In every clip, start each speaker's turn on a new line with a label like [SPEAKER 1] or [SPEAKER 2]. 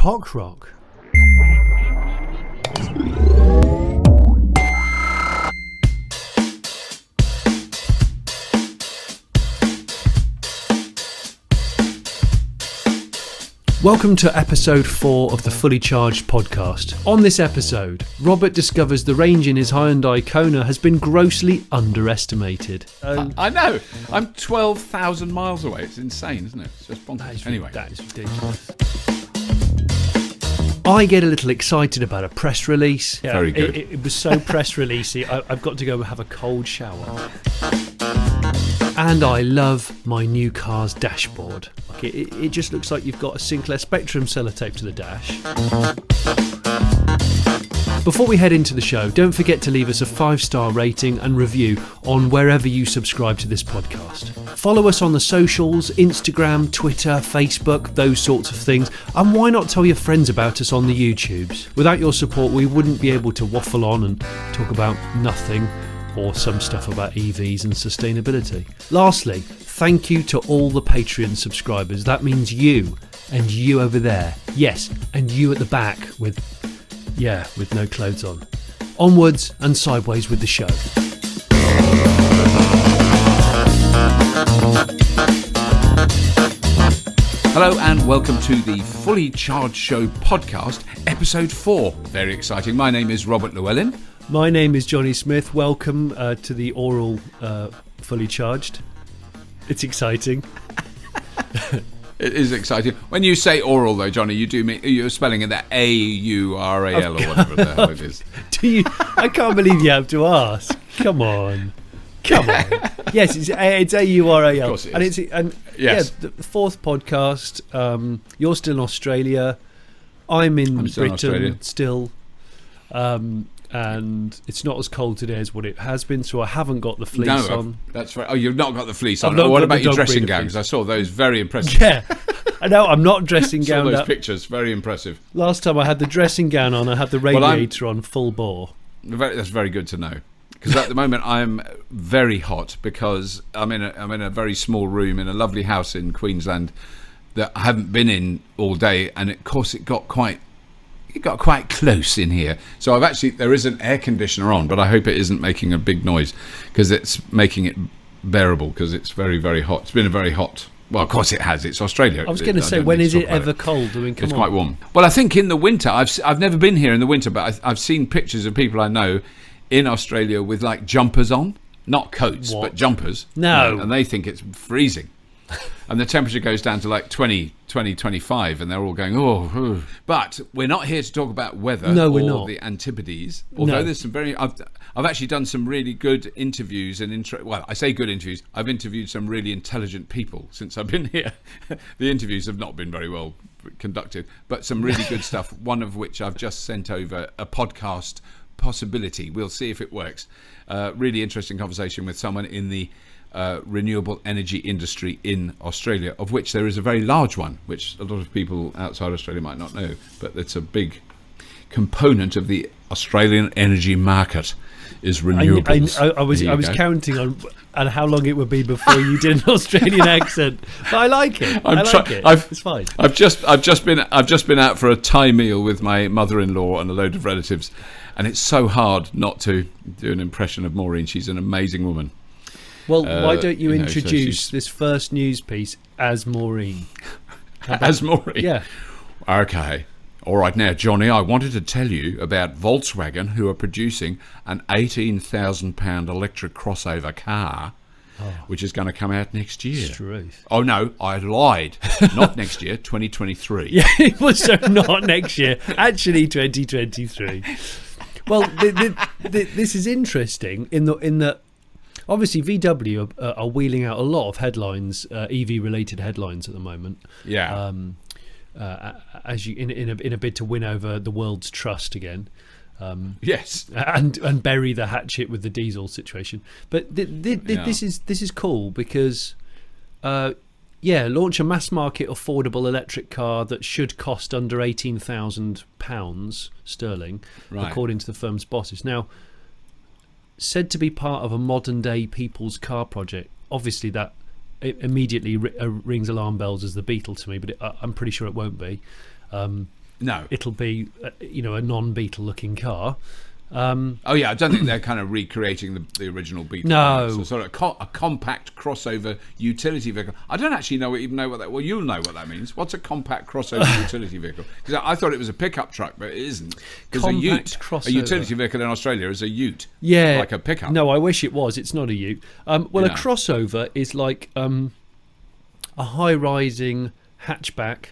[SPEAKER 1] cock rock. Welcome to episode 4 of the Fully Charged podcast. On this episode, Robert discovers the range in his Hyundai Kona has been grossly underestimated.
[SPEAKER 2] I know. I'm 12,000 miles away. It's insane, isn't it? It's just bonkers. Anyway.
[SPEAKER 1] That is ridiculous. I get a little excited about a press release.
[SPEAKER 2] Yeah, very good.
[SPEAKER 1] It was so press releasey. I've got to go have a cold shower. And I love my new car's dashboard. It just looks like you've got a Sinclair Spectrum sellotape to the dash. Before we head into the show, don't forget to leave us a 5-star rating and review on wherever you subscribe to this podcast. Follow us on the socials, Instagram, Twitter, Facebook, those sorts of things. And why not tell your friends about us on the YouTubes? Without your support, we wouldn't be able to waffle on and talk about nothing, or some stuff about EVs and sustainability. Lastly, thank you to all the Patreon subscribers. That means you and you over there. Yes, and you at the back with no clothes on. Onwards and sideways with the show.
[SPEAKER 2] Hello and welcome to the Fully Charged Show podcast, episode 4. Very exciting. My name is Robert Llewellyn.
[SPEAKER 1] My name is Johnny Smith. Welcome to the oral Fully Charged. It's exciting.
[SPEAKER 2] It is exciting. When you say oral, though, Johnny, you do mean you're spelling it that A-U-R-A-L or whatever the hell it is.
[SPEAKER 1] Do you? I can't believe you have to ask. Come on. Yes, it's A-U-R-A-L.
[SPEAKER 2] Of course it is.
[SPEAKER 1] Yes. Yeah, the fourth podcast. You're still in Australia. I'm in Britain still. And it's not as cold today as what it has been, so I haven't got the fleece on. That's right. Oh, you've not got the fleece on. What about your dressing gowns? I saw those, very impressive. Yeah, I know. I'm not dressing gown.
[SPEAKER 2] I saw those pictures, very impressive.
[SPEAKER 1] Last time I had the dressing gown on, I had the radiator on full bore.
[SPEAKER 2] That's very good to know. Because at the moment I'm very hot because I'm in a very small room in a lovely house in Queensland that I haven't been in all day, and of course it got quite close in here. So there is an air conditioner on, but I hope it isn't making a big noise because it's making it bearable because it's very, very hot. It's been a very hot. Well, of course it has. It's Australia.
[SPEAKER 1] I was going to say, when is it ever cold? I mean,
[SPEAKER 2] it's quite warm. Well, I think in the winter. I've never been here in the winter, but I've seen pictures of people I know in Australia with like jumpers on, not coats, but jumpers.
[SPEAKER 1] No,
[SPEAKER 2] and they think it's freezing. And the temperature goes down to like 20, 25, and they're all going, oh. But we're not here to talk about weather or the Antipodes. Although there's some I've actually done some really good interviews I say good interviews. I've interviewed some really intelligent people since I've been here. The interviews have not been very well conducted, but some really good stuff. One of which I've just sent over a podcast possibility. We'll see if it works. Really interesting conversation with someone in the renewable energy industry in Australia, of which there is a very large one, which a lot of people outside Australia might not know, but it's a big component of the Australian energy market is renewables.
[SPEAKER 1] I was counting on how long it would be before you did an Australian accent, but I like it. It's fine.
[SPEAKER 2] I've just been out for a Thai meal with my mother-in-law and a load of relatives, and it's so hard not to do an impression of Maureen. She's an amazing woman.
[SPEAKER 1] Well, why don't you introduce this first news piece as Maureen?
[SPEAKER 2] As Maureen?
[SPEAKER 1] Yeah.
[SPEAKER 2] Okay. All right, now, Johnny, I wanted to tell you about Volkswagen, who are producing an £18,000 electric crossover car, which is going to come out next year.
[SPEAKER 1] Truth.
[SPEAKER 2] Oh, no, I lied. Not next year, 2023.
[SPEAKER 1] Yeah, it was so not next year. Actually, 2023. Well, this is interesting in that obviously VW are wheeling out a lot of headlines, EV-related headlines at the moment.
[SPEAKER 2] Yeah.
[SPEAKER 1] As you in a bid to win over the world's trust again.
[SPEAKER 2] Yes.
[SPEAKER 1] And bury the hatchet with the diesel situation. But this is cool because launch a mass market affordable electric car that should cost under £18,000 sterling, according to the firm's bosses. Now, said to be part of a modern day people's car project. Obviously that it immediately rings alarm bells as the Beetle to me, but I'm pretty sure it won't be.
[SPEAKER 2] No.
[SPEAKER 1] It'll be, a non-Beetle looking car.
[SPEAKER 2] I don't think they're kind of recreating the original Beetle.
[SPEAKER 1] No.
[SPEAKER 2] So sort of a compact crossover utility vehicle. I don't actually even know what that... Well, you'll know what that means. What's a compact crossover utility vehicle? Because I thought it was a pickup truck, but it isn't. Because a utility vehicle in Australia is a ute.
[SPEAKER 1] Yeah.
[SPEAKER 2] Like a pickup.
[SPEAKER 1] No, I wish it was. It's not a ute. A crossover is like a high-rising hatchback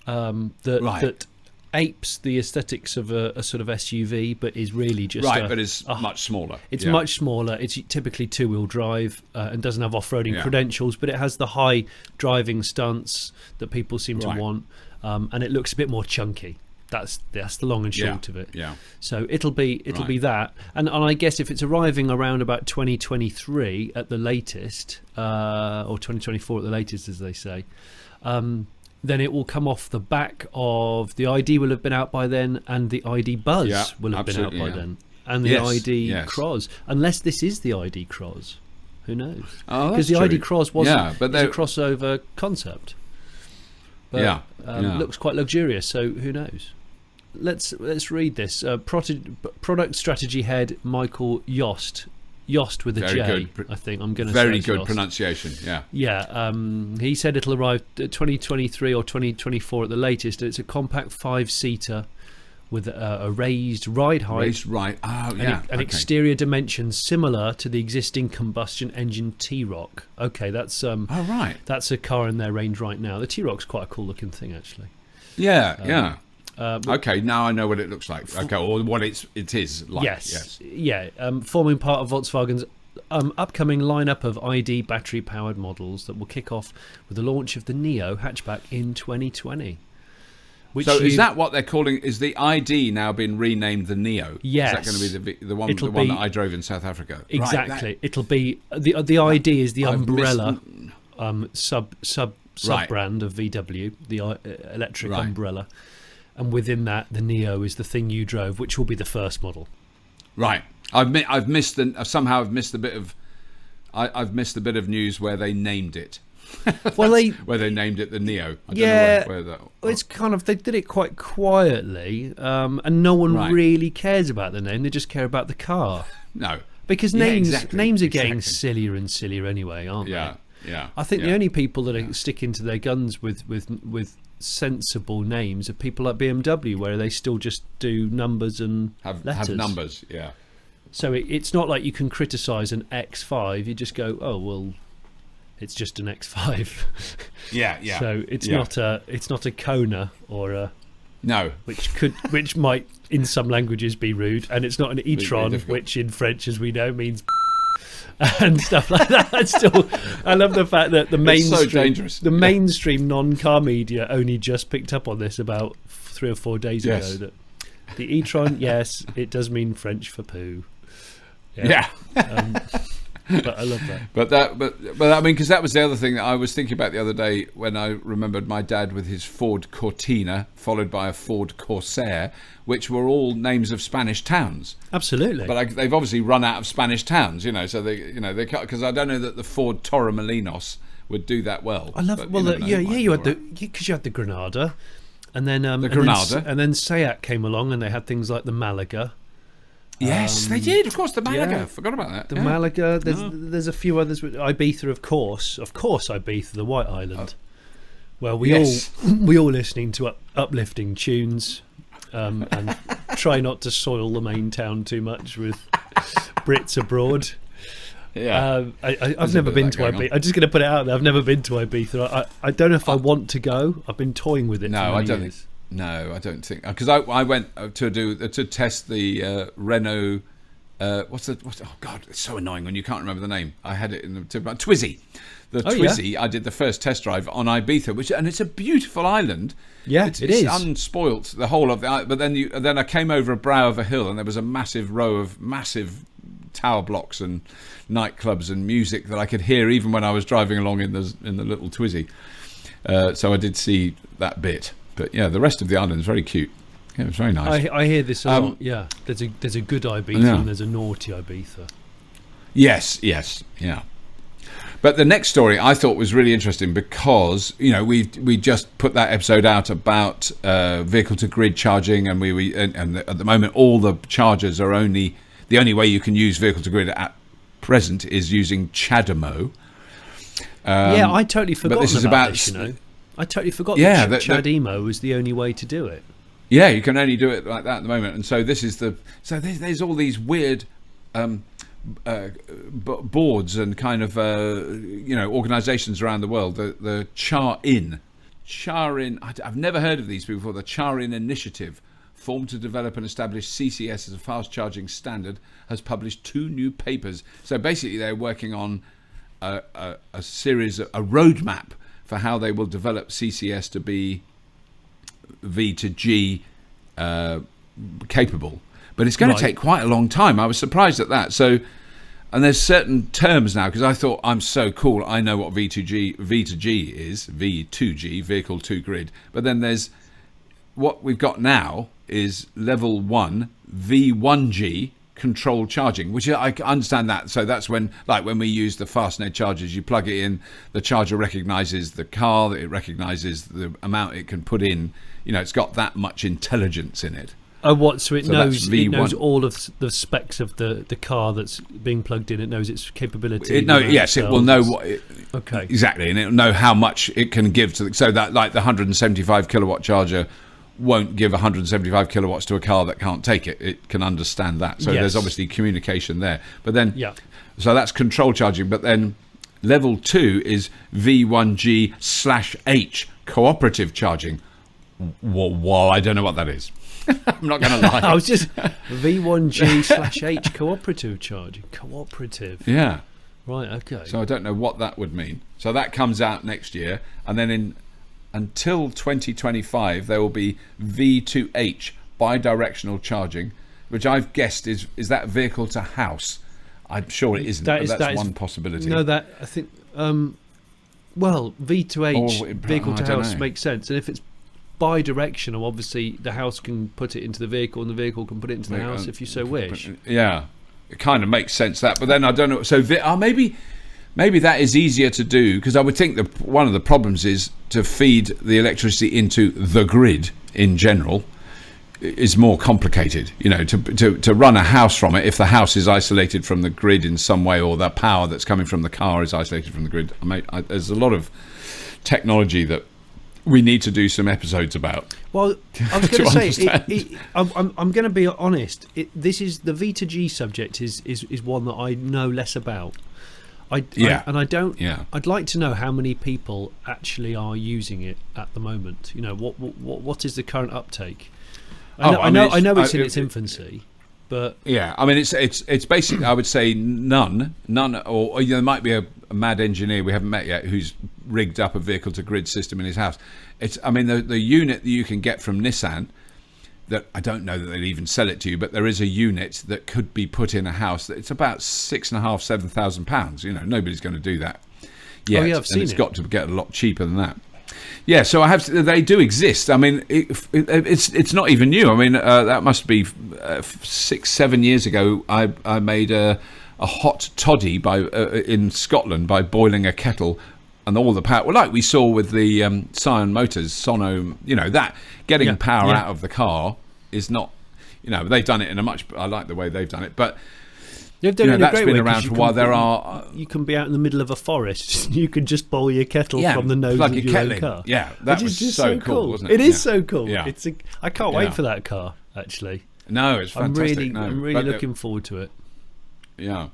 [SPEAKER 1] that apes the aesthetics of a sort of SUV, but is really just
[SPEAKER 2] but is much smaller.
[SPEAKER 1] It's much smaller. It's typically two-wheel drive and doesn't have off-roading credentials, but it has the high driving stunts that people seem to want, and it looks a bit more chunky. That's the long and short of it.
[SPEAKER 2] Yeah.
[SPEAKER 1] So it'll be that, and I guess if it's arriving around about 2023 at the latest, or 2024 at the latest, as they say. Then it will come off the back of the ID will have been out by then, and the ID Buzz will have been out by then, and the ID Cross. Unless this is the ID Cross, who knows? Because the ID Cross wasn't a crossover concept. But, looks quite luxurious. So who knows? Let's read this. Product strategy head Michael Yost with a J, I think I'm going to say.
[SPEAKER 2] Very good pronunciation, yeah.
[SPEAKER 1] Yeah, he said it'll arrive 2023 or 2024 at the latest. It's a compact 5-seater with a raised ride height. And exterior dimensions similar to the existing combustion engine T-Roc. Okay, that's that's a car in their range right now. The T-Roc's quite a cool looking thing, actually.
[SPEAKER 2] Yeah. Okay, now I know what it looks like. Okay, or what it is like.
[SPEAKER 1] Yes. Forming part of Volkswagen's upcoming lineup of ID battery-powered models that will kick off with the launch of the Neo hatchback in 2020.
[SPEAKER 2] Is that what they're calling? Is the ID now been renamed the Neo?
[SPEAKER 1] Yes.
[SPEAKER 2] Is that going to be the one that I drove in South Africa?
[SPEAKER 1] Exactly. Right, it'll be the ID is the umbrella sub brand of VW, the electric umbrella. And within that, the Neo is the thing you drove, which will be the first model.
[SPEAKER 2] Right. I've missed the bit of news where they named it.
[SPEAKER 1] Well,
[SPEAKER 2] where they named it the Neo. I don't know where
[SPEAKER 1] it's kind of, they did it quite quietly, and no one really cares about the name. They just care about the car.
[SPEAKER 2] No,
[SPEAKER 1] because names are getting sillier and sillier anyway, aren't they?
[SPEAKER 2] Yeah.
[SPEAKER 1] I think the only people that are sticking to their guns with sensible names are people like BMW, where they still just do numbers and letters.
[SPEAKER 2] Have numbers, yeah.
[SPEAKER 1] So it's not like you can criticise an X5. You just go, oh well, it's just an X5.
[SPEAKER 2] Yeah.
[SPEAKER 1] So it's not a Kona or a which might in some languages be rude, and it's not an e-tron, which in French, as we know, means and stuff like that. Still, I love the fact that the mainstream non-car media only just picked up on this about 3 or 4 days ago. That the e-tron, yes, it does mean French for poo.
[SPEAKER 2] Yeah.
[SPEAKER 1] But I love that.
[SPEAKER 2] But I mean, because that was the other thing that I was thinking about the other day when I remembered my dad with his Ford Cortina, followed by a Ford Corsair, which were all names of Spanish towns.
[SPEAKER 1] Absolutely.
[SPEAKER 2] But they've obviously run out of Spanish towns, so they because I don't know that the Ford Torremolinos would do that well.
[SPEAKER 1] I love you had the Granada, and then and then Seat came along, and they had things like the Malaga.
[SPEAKER 2] Yes, they did. Of course, the Malaga. Yeah. Forgot about that.
[SPEAKER 1] The Malaga. There's a few others. Ibiza, of course, Ibiza, the White Island. Well, we all listening to uplifting tunes, and try not to soil the main town too much with Brits abroad.
[SPEAKER 2] Yeah,
[SPEAKER 1] I've never been to Ibiza. I'm just going to put it out there. I've never been to Ibiza. I don't know if I want to go. I've been toying with it.
[SPEAKER 2] No, I don't think. No, I don't think, because I went to test the Renault. Oh God, it's so annoying when you can't remember the name. I had it in the Twizy. Twizy. I did the first test drive on Ibiza, and it's a beautiful island.
[SPEAKER 1] Yeah,
[SPEAKER 2] it is unspoilt, the whole of the. But then I came over a brow of a hill, and there was a massive row of massive tower blocks and nightclubs and music that I could hear even when I was driving along in the little Twizy. So I did see that bit. But yeah, the rest of the island is very cute. Yeah, it was very nice.
[SPEAKER 1] I hear this a lot. Yeah, there's a good Ibiza and there's a naughty Ibiza.
[SPEAKER 2] Yes, yeah. But the next story I thought was really interesting because we just put that episode out about vehicle to grid charging, and and at the moment all the chargers are the only way you can use vehicle to grid at present is using CHAdeMO.
[SPEAKER 1] I totally forgot about this. I totally forgot that CHAdeMO was the only way to do it.
[SPEAKER 2] Yeah, you can only do it like that at the moment, and so there's all these weird boards and kind of organisations around the world. The Charin, I've never heard of these before. The Charin Initiative, formed to develop and establish CCS as a fast charging standard, has published 2 new papers. So basically, they're working on a roadmap for how they will develop CCS to be V2G capable, but it's going to take quite a long time. I was surprised at that. So, and there's certain terms now, because I thought I'm so cool, I know what V2G is, V2G, vehicle to grid, but then there's what we've got now is level 1 V1G controlled charging, which I understand that. So that's when we use the FastNed chargers, you plug it in, the charger recognises the car, it recognises the amount it can put in. It's got that much intelligence in it.
[SPEAKER 1] Oh, so it knows all of the specs of the car that's being plugged in. It knows its capability.
[SPEAKER 2] It will know what. Okay. Exactly, and it'll know how much it can give to. So that, like, the 175 kilowatt charger won't give 175 kilowatts to a car that can't take it. It can understand that. So there's obviously communication there. But then, so that's control charging. But then level 2 is V1G/H cooperative charging. Well, I don't know what that is. I'm not going to lie.
[SPEAKER 1] I was just V1G/H cooperative charging. Cooperative.
[SPEAKER 2] Yeah.
[SPEAKER 1] Right. Okay.
[SPEAKER 2] So I don't know what that would mean. So that comes out next year, and then until 2025 there will be V2H bidirectional charging, which I've guessed is that vehicle to house. I'm sure it isn't, but that's one possibility.
[SPEAKER 1] No, that I think. V2H vehicle to house makes sense, and if it's bi-directional, obviously the house can put it into the vehicle and the vehicle can put it into the house if you so wish.
[SPEAKER 2] Yeah, it kind of makes sense that, but then I don't know. So maybe that is easier to do, because I would think that one of the problems is to feed the electricity into the grid in general is more complicated. To run a house from it, if the house is isolated from the grid in some way, or the power that's coming from the car is isolated from the grid. There's a lot of technology that we need to do some episodes about.
[SPEAKER 1] Well, I was going to say, I'm going to be honest. This is the V2G subject is one that I know less about. I'd like to know how many people actually are using it at the moment. What is the current uptake? I know it's in its infancy. But
[SPEAKER 2] it's basically, I would say none, or there might be a mad engineer we haven't met yet who's rigged up a vehicle to grid system in his house. The unit that you can get from Nissan, that I don't know that they'd even sell it to you, but there is a unit that could be put in a house that it's about £6,500–7,000. Nobody's going to do that yet.
[SPEAKER 1] I've seen it.
[SPEAKER 2] Got to get a lot cheaper than that. Yeah, so they do exist. It's not even new. That must be 6-7 years ago. I made a hot toddy in Scotland by boiling a kettle, and all the power. Well, like we saw with the Scion Motors, Sono. That getting power out of the car is not. They've done it in a much. I like the way they've done it, but.
[SPEAKER 1] They've done it in a great way,
[SPEAKER 2] around for a while.
[SPEAKER 1] You can be out in the middle of a forest. You can just boil your kettle from the nose of your own car.
[SPEAKER 2] Yeah, that was just so cool, wasn't
[SPEAKER 1] it? It is so cool. Yeah. I can't wait for that car, actually.
[SPEAKER 2] No, it's fantastic.
[SPEAKER 1] I'm really looking forward to it.
[SPEAKER 2] Yeah.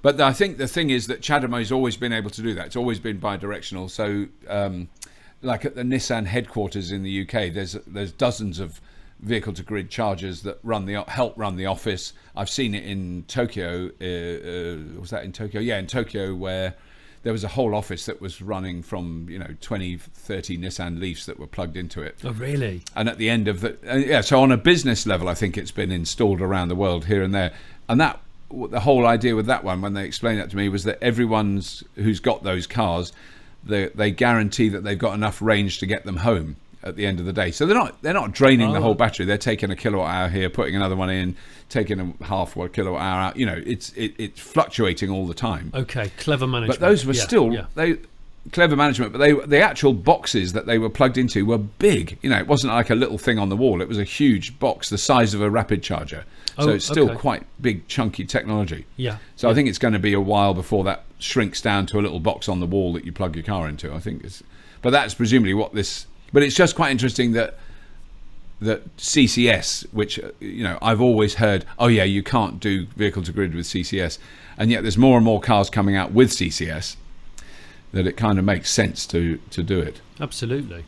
[SPEAKER 2] But I think the thing is that CHAdeMO has always been able to do that. It's always been bi-directional. So, like at the Nissan headquarters in the UK, there's dozens of vehicle to grid chargers that help run the office. I've seen it in Tokyo. Was that in Tokyo? Yeah, in Tokyo, where there was a whole office that was running from 20-30 Nissan Leafs that were plugged into it.
[SPEAKER 1] Oh, really?
[SPEAKER 2] And at the end of so on a business level, I think it's been installed around the world here and there. And that the whole idea with that one, when they explained that to me, was that everyone who's got those cars, they guarantee that they've got enough range to get them home. at the end of the day. So they're not draining the whole battery. They're taking a kilowatt hour here, putting another one in, taking a half a kilowatt hour out. It's fluctuating all the time.
[SPEAKER 1] Okay, clever management.
[SPEAKER 2] But those were clever management. But the actual boxes that they were plugged into were big. It wasn't like a little thing on the wall. It was a huge box the size of a rapid charger. So it's still quite big, chunky technology.
[SPEAKER 1] Yeah.
[SPEAKER 2] So I think it's going to be a while before that shrinks down to a little box on the wall that you plug your car into. I think but that's presumably what this. But it's just quite interesting that CCS, which I've always heard, you can't do vehicle to grid with CCS, and yet there's more and more cars coming out with CCS that it kind of makes sense to do it.
[SPEAKER 1] Absolutely.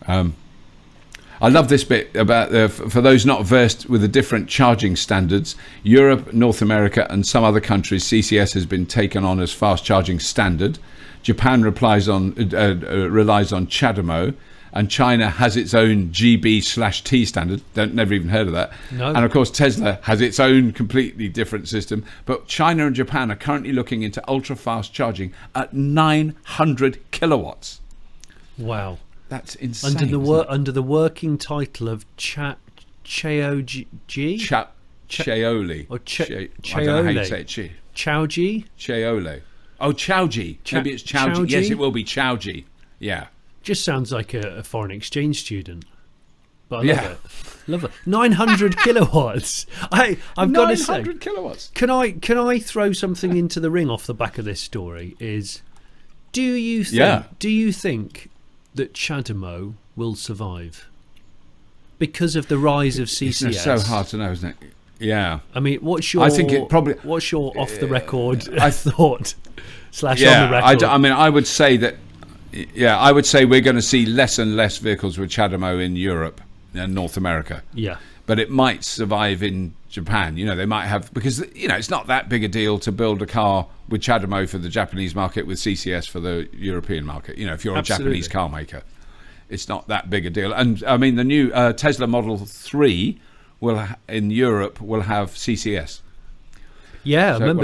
[SPEAKER 2] I love this bit about for those not versed with the different charging standards. Europe, North America, and some other countries, CCS has been taken on as fast charging standard. Japan relies on CHAdeMO, and China has its own GB/T standard. Never even heard of that.
[SPEAKER 1] No.
[SPEAKER 2] And of course, Tesla has its own completely different system. But China and Japan are currently looking into ultra fast charging at 900 kilowatts.
[SPEAKER 1] Wow.
[SPEAKER 2] That's insane.
[SPEAKER 1] Under the working title of Chaeoli.
[SPEAKER 2] Chaeoli.
[SPEAKER 1] Or
[SPEAKER 2] I don't know how you say it.
[SPEAKER 1] Chaoji?
[SPEAKER 2] Chaeoli. Oh, Chaoji. Maybe it's Chaoji. Yes, it will be Chaoji. Yeah.
[SPEAKER 1] Just sounds like a foreign exchange student. But I love it. 900 kilowatts. I've got to say.
[SPEAKER 2] 900 kilowatts.
[SPEAKER 1] Can I throw something into the ring off the back of this story? Do you think that CHAdeMO will survive because of the rise of CCS?
[SPEAKER 2] It's so hard to know, isn't it? Yeah.
[SPEAKER 1] I mean, what's your off the record thought / on the record?
[SPEAKER 2] I would say that. Yeah, I would say we're going to see less and less vehicles with CHAdeMO in Europe and North America.
[SPEAKER 1] Yeah.
[SPEAKER 2] But it might survive in Japan. They might have, because it's not that big a deal to build a car with CHAdeMO for the Japanese market with CCS for the European market. If you're a Japanese car maker, it's not that big a deal. And I mean, the new Tesla Model 3 in Europe will have CCS.
[SPEAKER 1] Yeah,
[SPEAKER 2] so you'll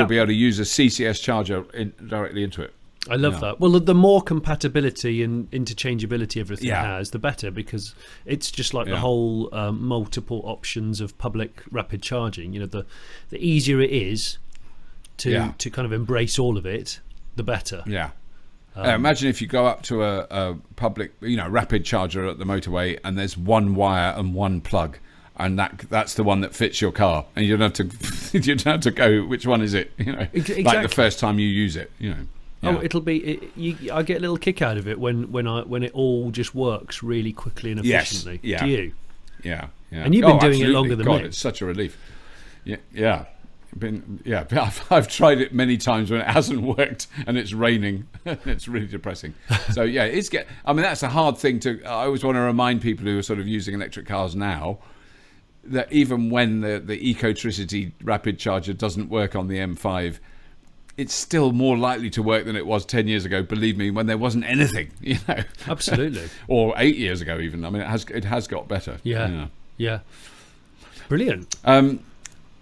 [SPEAKER 2] be able to use a CCS charger directly into it.
[SPEAKER 1] I love that. Well, the more compatibility and interchangeability everything has, the better, because it's just like the whole multiple options of public rapid charging. The easier it is to kind of embrace all of it, the better.
[SPEAKER 2] Yeah. Imagine if you go up to a public, rapid charger at the motorway, and there's one wire and one plug, and that's the one that fits your car, and you don't have to go. Which one is it?
[SPEAKER 1] Exactly.
[SPEAKER 2] Like the first time you use it. Yeah.
[SPEAKER 1] Oh, it'll be. I get a little kick out of it when it all just works really quickly and efficiently.
[SPEAKER 2] Yes. Yeah.
[SPEAKER 1] Do you?
[SPEAKER 2] Yeah.
[SPEAKER 1] And you've been doing it longer than me.
[SPEAKER 2] It's such a relief. Yeah. I've tried it many times when it hasn't worked and it's raining. It's really depressing. So that's a hard thing I always want to remind people who are sort of using electric cars now that even when the Ecotricity rapid charger doesn't work on the M5, it's still more likely to work than it was 10 years ago, believe me, when there wasn't anything,
[SPEAKER 1] Absolutely.
[SPEAKER 2] Or 8 years ago even. I mean, it has got better.
[SPEAKER 1] Yeah. Brilliant.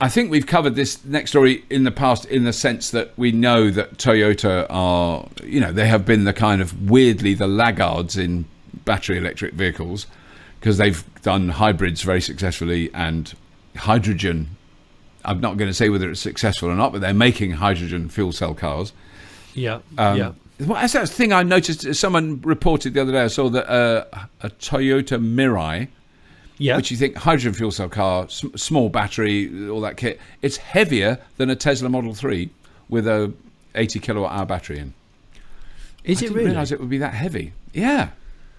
[SPEAKER 2] I think we've covered this next story in the past in the sense that we know that Toyota are, they have been the kind of weirdly the laggards in battery electric vehicles, because they've done hybrids very successfully and hydrogen. I'm not going to say whether it's successful or not, but they're making hydrogen fuel cell cars.
[SPEAKER 1] Yeah.
[SPEAKER 2] That's that thing I noticed. Someone reported the other day. I saw that a Toyota Mirai, which you think hydrogen fuel cell car, small battery, all that kit. It's heavier than a Tesla Model 3 with a 80 kilowatt hour battery in.
[SPEAKER 1] Is it really? I didn't
[SPEAKER 2] realise it would be that heavy. Yeah,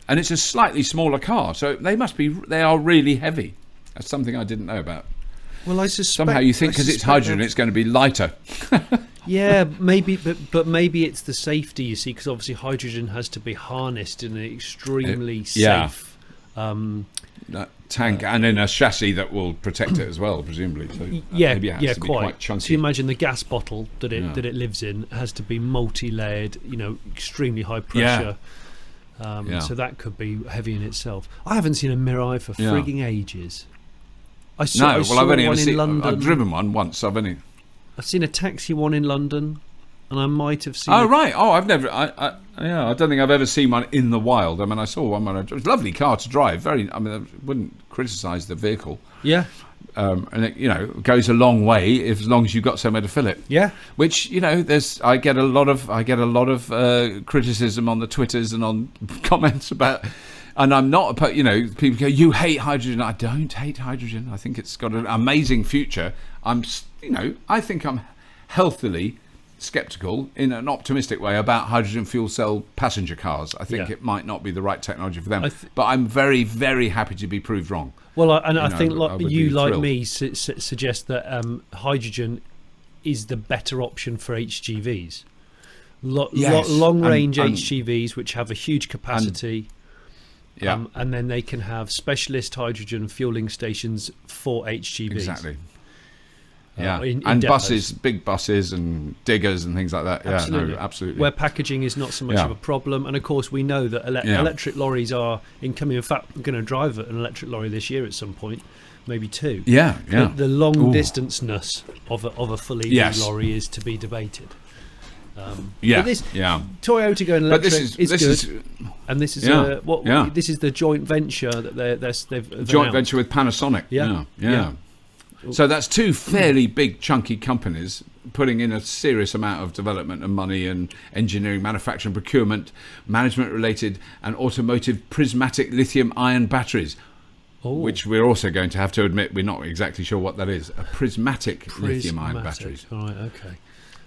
[SPEAKER 2] and it's a slightly smaller car, so they are really heavy. That's something I didn't know about.
[SPEAKER 1] Well, I suspect
[SPEAKER 2] somehow you think because it's hydrogen, it's going to be lighter.
[SPEAKER 1] Yeah, maybe, but maybe it's the safety, you see, because obviously hydrogen has to be harnessed in an extremely safe
[SPEAKER 2] tank and in a chassis that will protect it as well, presumably. So maybe it has to be quite chunky.
[SPEAKER 1] So you imagine the gas bottle that it lives in has to be multi-layered, extremely high pressure. So that could be heavy in itself. I haven't seen a Mirai for frigging ages. I've only ever seen. I've driven one once. I've seen a taxi one in London. and I might have seen.
[SPEAKER 2] Oh right! Oh, I've never. I don't think I've ever seen one in the wild. I mean, I saw one when it was a lovely car to drive. I wouldn't criticise the vehicle.
[SPEAKER 1] Yeah.
[SPEAKER 2] And it, goes a long way as long as you've got somewhere to fill it.
[SPEAKER 1] Yeah.
[SPEAKER 2] Which I get a lot of criticism on the Twitters and on comments about. And I'm not, people go, you hate hydrogen. I don't hate hydrogen. I think it's got an amazing future. I think I'm healthily sceptical in an optimistic way about hydrogen fuel cell passenger cars. I think it might not be the right technology for them. But I'm very, very happy to be proved wrong.
[SPEAKER 1] Well, I think you, like me, suggest that hydrogen is the better option for HGVs. Long-range HGVs, which have a huge capacity. And then they can have specialist hydrogen fueling stations for HGVs.
[SPEAKER 2] Exactly. In buses, big buses and diggers and things like that.
[SPEAKER 1] Absolutely.
[SPEAKER 2] Yeah, no, absolutely.
[SPEAKER 1] Where packaging is not so much of a problem. And of course, we know that electric lorries are incoming. In fact, I'm going to drive an electric lorry this year at some point, maybe 2.
[SPEAKER 2] Yeah.
[SPEAKER 1] The long distanceness of a full EV lorry is to be debated. Toyota going electric is good, and this is this is the joint venture that they've
[SPEAKER 2] joint venture with Panasonic. Yeah. So that's 2 fairly big, chunky companies putting in a serious amount of development and money and engineering, manufacturing, procurement, management-related, and automotive prismatic lithium-ion batteries. Which we're also going to have to admit we're not exactly sure what that is. A prismatic lithium-ion batteries.
[SPEAKER 1] All right. Okay.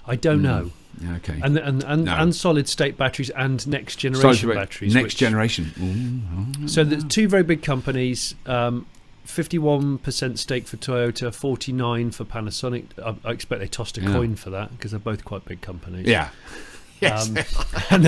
[SPEAKER 1] I don't know.
[SPEAKER 2] Yeah, okay.
[SPEAKER 1] And solid state batteries and next generation batteries.
[SPEAKER 2] Next generation.
[SPEAKER 1] So there's 2 very big companies. 51% stake for Toyota, 49% for Panasonic. I expect they tossed a coin for that because they're both quite big companies.
[SPEAKER 2] Yeah. Yes.
[SPEAKER 1] And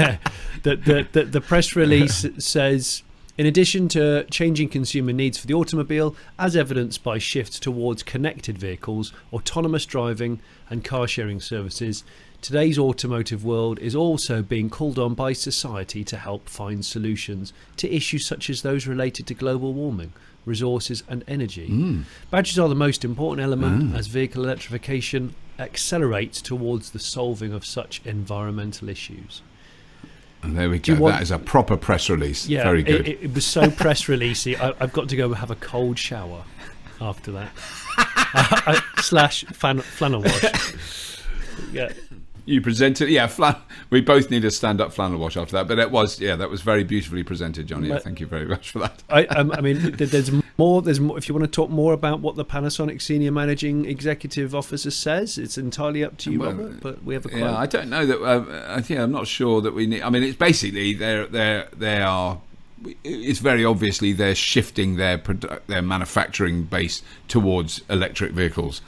[SPEAKER 1] the press release says, in addition to changing consumer needs for the automobile, as evidenced by shifts towards connected vehicles, autonomous driving and car sharing services, today's automotive world is also being called on by society to help find solutions to issues such as those related to global warming, resources and energy. Batteries are the most important element as vehicle electrification accelerates towards the solving of such environmental issues.
[SPEAKER 2] And there we go. That is a proper press release.
[SPEAKER 1] Yeah,
[SPEAKER 2] very good.
[SPEAKER 1] It was so press releasey. I've got to go have a cold shower after that. / flannel wash. Yeah.
[SPEAKER 2] You presented, we both need a stand-up flannel wash after that. But that was very beautifully presented, Johnny. Thank you very much for that.
[SPEAKER 1] I mean, there's more. If you want to talk more about what the Panasonic Senior Managing Executive Officer says, it's entirely up to you, Robert. But we have a quote.
[SPEAKER 2] I don't know that. I'm not sure that we need. I mean, it's basically they are. It's very obviously they're shifting their manufacturing base towards electric vehicles.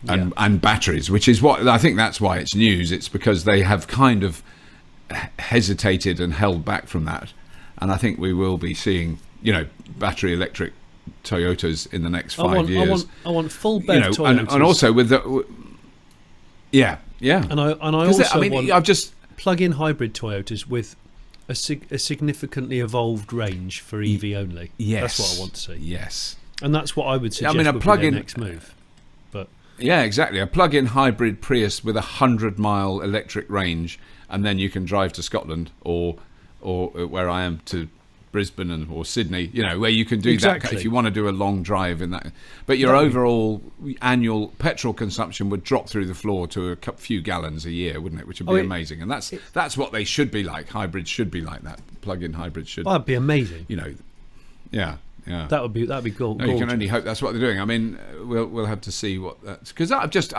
[SPEAKER 2] And batteries, which is what I think that's why it's news. It's because they have kind of hesitated and held back from that, and I think we will be seeing, battery electric Toyotas in the next 5 years.
[SPEAKER 1] I want full BEV Toyotas,
[SPEAKER 2] and also with the
[SPEAKER 1] And I also want plug-in hybrid Toyotas with a significantly evolved range for EV only.
[SPEAKER 2] Yes,
[SPEAKER 1] that's what I want to see.
[SPEAKER 2] Yes,
[SPEAKER 1] and that's what I would suggest. Would be their next move.
[SPEAKER 2] Yeah, exactly. A plug-in hybrid Prius with 100-mile electric range, and then you can drive to Scotland or where I am to Brisbane or Sydney. Where you can do that if you want to do a long drive in that. But your overall annual petrol consumption would drop through the floor to a few gallons a year, wouldn't it? Which would be amazing. And that's what they should be like. Hybrids should be like that. Plug-in hybrids should.
[SPEAKER 1] That'd be amazing.
[SPEAKER 2] Yeah.
[SPEAKER 1] That'd be cool.
[SPEAKER 2] No, you can only hope that's what they're doing. I mean, we'll have to see what that's, because I've just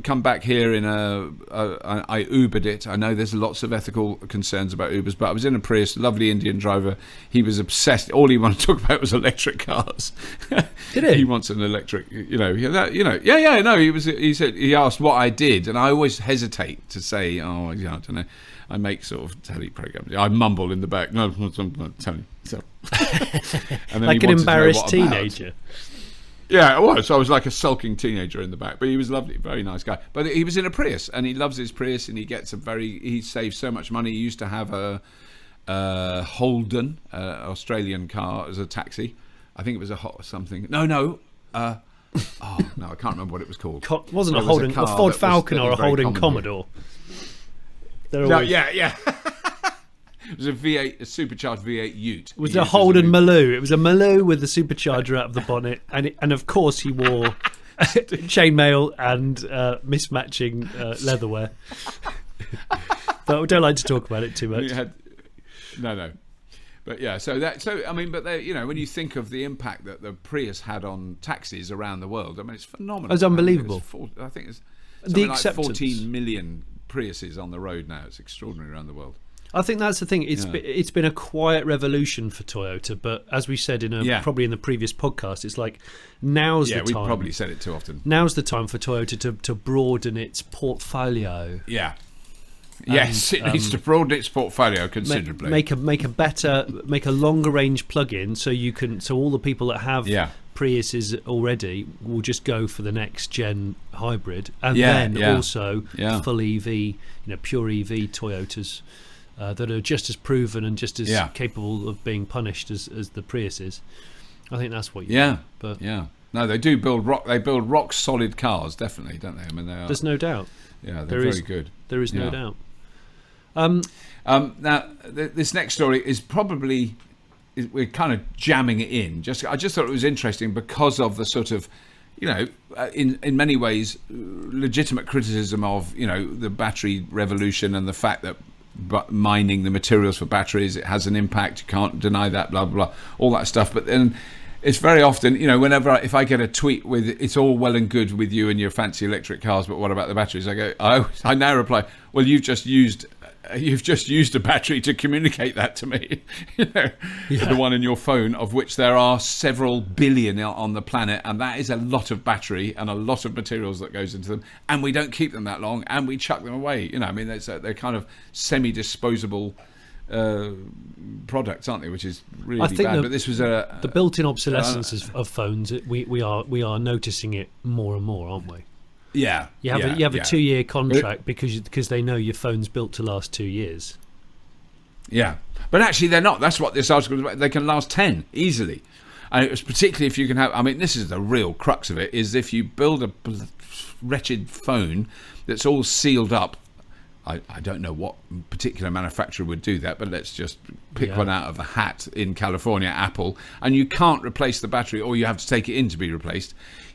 [SPEAKER 2] come back here in I Ubered it. I know there's lots of ethical concerns about Ubers, but I was in a Prius, lovely Indian driver. He was obsessed. All he wanted to talk about was electric cars.
[SPEAKER 1] Did he?
[SPEAKER 2] He wants an electric. No. He said he asked what I did, and I always hesitate to say, I don't know. I make sort of telly programs. I mumble in the back. No, I'm telling you. So. And then
[SPEAKER 1] like an embarrassed teenager.
[SPEAKER 2] Yeah, it was. I was like a sulking teenager in the back, but he was lovely, very nice guy. But he was in a Prius, and he loves his Prius, and he saves so much money. He used to have a Holden, Australian car, as a taxi. I think it was a something. No. I can't remember what it was called.
[SPEAKER 1] Wasn't a Holden, a Ford Falcon or a Holden Commodore. They're always...
[SPEAKER 2] Yeah. It was a V8, a supercharged V8 Ute.
[SPEAKER 1] It was a Holden Maloo. It was a Maloo with a supercharger out of the bonnet, and of course he wore chainmail and mismatching leatherwear. But we don't like to talk about it too much.
[SPEAKER 2] No. But yeah, but when you think of the impact that the Prius had on taxis around the world, I mean, it's phenomenal.
[SPEAKER 1] It's unbelievable.
[SPEAKER 2] I think it's something like 14 million Priuses on the road now. It's extraordinary around the world.
[SPEAKER 1] I think that's the thing. It's been a quiet revolution for Toyota, but as we said probably in the previous podcast, it's like now's the time.
[SPEAKER 2] Yeah, we probably said it too often.
[SPEAKER 1] Now's the time for Toyota to broaden its portfolio.
[SPEAKER 2] Yeah. Yes, it needs to broaden its portfolio considerably.
[SPEAKER 1] Make a longer range plug-in so all the people that have Priuses already will just go for the next gen hybrid, and also full EV, pure EV Toyotas. That are just as proven and just as capable of being punished as the Prius is. I think that's what you need. But
[SPEAKER 2] no, they do build rock solid cars, definitely, don't they? I mean,
[SPEAKER 1] there's no doubt.
[SPEAKER 2] Yeah, they're very good.
[SPEAKER 1] There is no doubt.
[SPEAKER 2] Now, this next story is probably we're kind of jamming it in. I just thought it was interesting because of the sort of, in many ways, legitimate criticism of the battery revolution and the fact that mining the materials for batteries, it has an impact, you can't deny that, blah blah blah, all that stuff. But then it's very often, if I get a tweet with "it's all well and good with you and your fancy electric cars, but what about the batteries?" I now reply, well, you've just used a battery to communicate that to me. The one in your phone, of which there are several billion on the planet, and that is a lot of battery and a lot of materials that goes into them, and we don't keep them that long, and we chuck them away. They're kind of semi-disposable products, aren't they? Which is really bad. But this was
[SPEAKER 1] the built-in obsolescence of phones. We are noticing it more and more, aren't we?
[SPEAKER 2] Yeah,
[SPEAKER 1] you have a 2-year contract because they know your phone's built to last 2 years.
[SPEAKER 2] Yeah, but actually they're not. That's what this article is about. They can last 10 easily, and it was particularly if you can have. I mean, this is the real crux of it: is if you build a wretched phone that's all sealed up. I don't know what particular manufacturer would do that, but let's just pick one out of the hat in California, Apple, and you can't replace the battery, or you have to take it in to be replaced.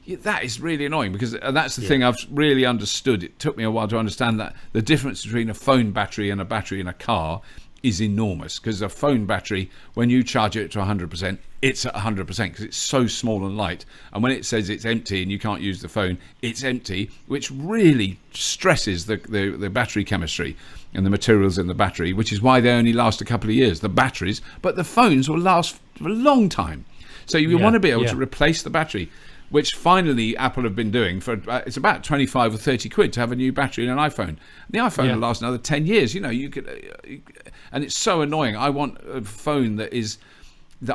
[SPEAKER 2] That is really annoying, because that's the thing I've really understood. It took me a while to understand that the difference between a phone battery and a battery in a car is enormous, because a phone battery, when you charge it to 100%, it's at 100% because it's so small and light, and when it says it's empty and you can't use the phone, it's empty, which really stresses the battery chemistry and the materials in the battery, which is why they only last a couple of years, the batteries, but the phones will last for a long time. So you want to be able to replace the battery, which finally Apple have been doing for it's about 25 or 30 quid to have a new battery in an iPhone. The iPhone will last another 10 years. You could, and it's so annoying. I want a phone that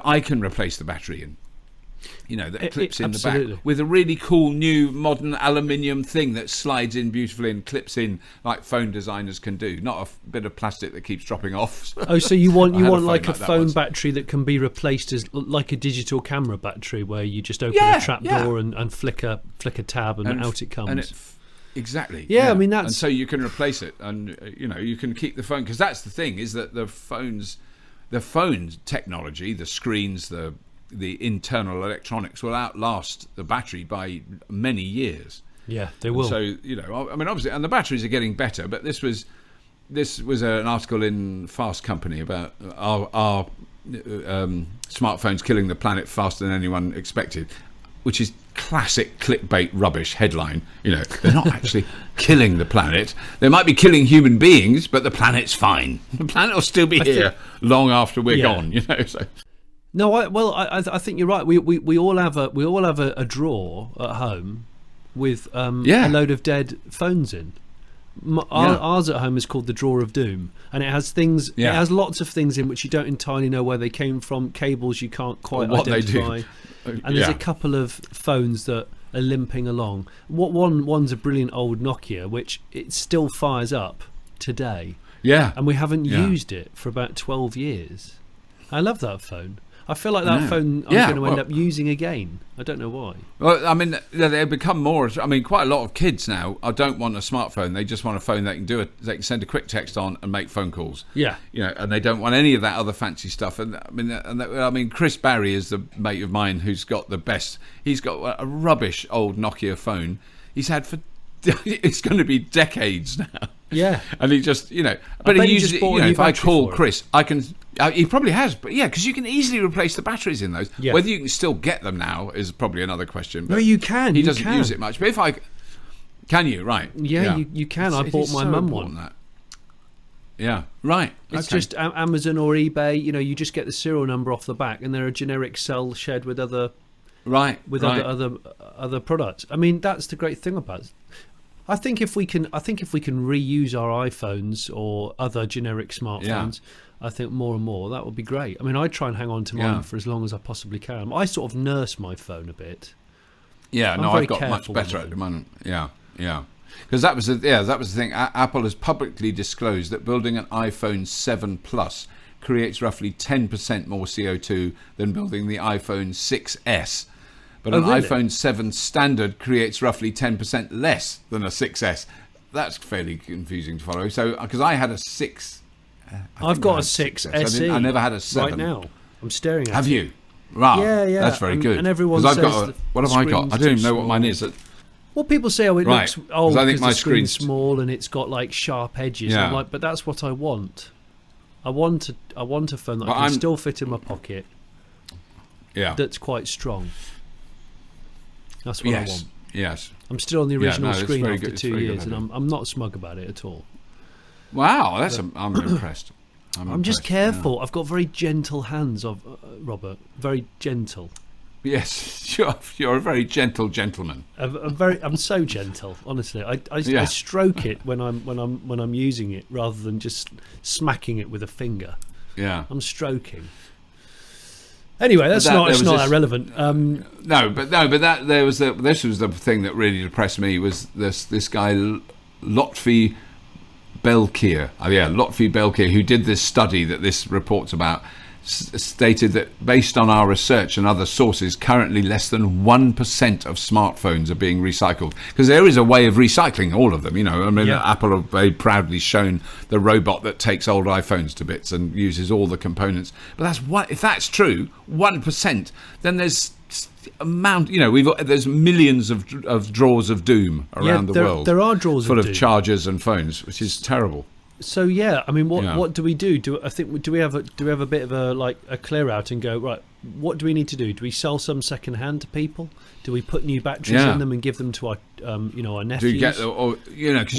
[SPEAKER 2] I can replace the battery in. That clips in the back with a really cool new modern aluminium thing that slides in beautifully and clips in like phone designers can do, not a bit of plastic that keeps dropping off.
[SPEAKER 1] Oh, so you want like a phone battery that can be replaced as like a digital camera battery, where you just open a trap door and flick a tab and out it comes.
[SPEAKER 2] Exactly.
[SPEAKER 1] Yeah, I mean that's.
[SPEAKER 2] And so you can replace it, and you can keep the phone, because that's the thing, is that the phone technology, the screens, the internal electronics will outlast the battery by many years.
[SPEAKER 1] Yeah, they will.
[SPEAKER 2] So I mean, obviously, and the batteries are getting better. But this was an article in Fast Company about our smartphones killing the planet faster than anyone expected, which is classic clickbait rubbish headline. They're not actually killing the planet. They might be killing human beings, but the planet's fine. The planet will still be here long after we're gone. So.
[SPEAKER 1] No, I think you're right. We all have a drawer at home with a load of dead phones in. Ours at home is called the drawer of doom, and it has things. It has lots of things in which you don't entirely know where they came from. Cables you can't quite identify, and there's a couple of phones that are limping along. One's a brilliant old Nokia, which it still fires up today.
[SPEAKER 2] Yeah,
[SPEAKER 1] and we haven't used it for about 12 years. I love that phone. I feel like that phone I'm going to end up using again. I don't know why.
[SPEAKER 2] Well, I mean, they become more. I mean, quite a lot of kids now don't want a smartphone. They just want a phone they can send a quick text on and make phone calls.
[SPEAKER 1] Yeah,
[SPEAKER 2] and they don't want any of that other fancy stuff. And I mean, Chris Barry is the mate of mine who's got the best. He's got a rubbish old Nokia phone. He's had for it's going to be decades now.
[SPEAKER 1] Yeah,
[SPEAKER 2] and he just but he uses it. If I call Chris, I can. He probably has, but because you can easily replace the batteries in those. Yeah. Whether you can still get them now is probably another question.
[SPEAKER 1] No, you can.
[SPEAKER 2] He doesn't use it much, but if I can, you right?
[SPEAKER 1] Yeah, you can. I bought my mum one.
[SPEAKER 2] That. Yeah, right.
[SPEAKER 1] It's just Amazon or eBay. You just get the serial number off the back, and they're a generic cell shared with other.
[SPEAKER 2] Right.
[SPEAKER 1] Other products. I mean, that's the great thing about it. I think if we can reuse our iPhones or other generic smartphones, I think more and more that would be great. I mean, I try and hang on to mine for as long as I possibly can. I sort of nurse my phone a bit.
[SPEAKER 2] Yeah, I've got much better at the moment. Yeah. Because that was the thing. Apple has publicly disclosed that building an iPhone 7 Plus creates roughly 10% more CO2 than building the iPhone 6S. But an iPhone 7 standard creates roughly 10% less than a 6S. That's fairly confusing to follow. So, because I had a 6...
[SPEAKER 1] I've got a 6 SE.
[SPEAKER 2] I never had a 7.
[SPEAKER 1] Right now. I'm staring at it.
[SPEAKER 2] Have you? Right.
[SPEAKER 1] Yeah.
[SPEAKER 2] That's very good.
[SPEAKER 1] And everyone says
[SPEAKER 2] what have I got? I don't even know what mine is.
[SPEAKER 1] Well, people say, it looks old because the screen's small and it's got like sharp edges. Yeah. I'm like, but that's what I want. I want a phone that I can still fit in my pocket.
[SPEAKER 2] Yeah.
[SPEAKER 1] That's quite strong. That's what I want.
[SPEAKER 2] Yes.
[SPEAKER 1] I'm still on the original screen after 2 years, and I'm not smug about it at all.
[SPEAKER 2] Wow, I'm impressed.
[SPEAKER 1] I'm just careful. Yeah. I've got very gentle hands, Robert. Very gentle.
[SPEAKER 2] Yes, you're a very gentle gentleman.
[SPEAKER 1] I'm so gentle, honestly. I stroke it when I'm using it rather than just smacking it with a finger.
[SPEAKER 2] Yeah,
[SPEAKER 1] I'm stroking. Anyway, it's not that relevant.
[SPEAKER 2] This was the thing that really depressed me was this guy Lotfi Belkir, who did this study that this reports about, stated that based on our research and other sources, currently less than 1% of smartphones are being recycled. Because there is a way of recycling all of them. Apple have very proudly shown the robot that takes old iPhones to bits and uses all the components. But if that's true, 1%, then there's there's millions of drawers of doom around the world.
[SPEAKER 1] There are drawers
[SPEAKER 2] full of chargers and phones, which is terrible.
[SPEAKER 1] So I mean, what do we do? Do we have a bit of a clear out and go, right? What do we need to do? Do we sell some second hand to people? Do we put new batteries in them and give them to our our nephews?
[SPEAKER 2] Do you get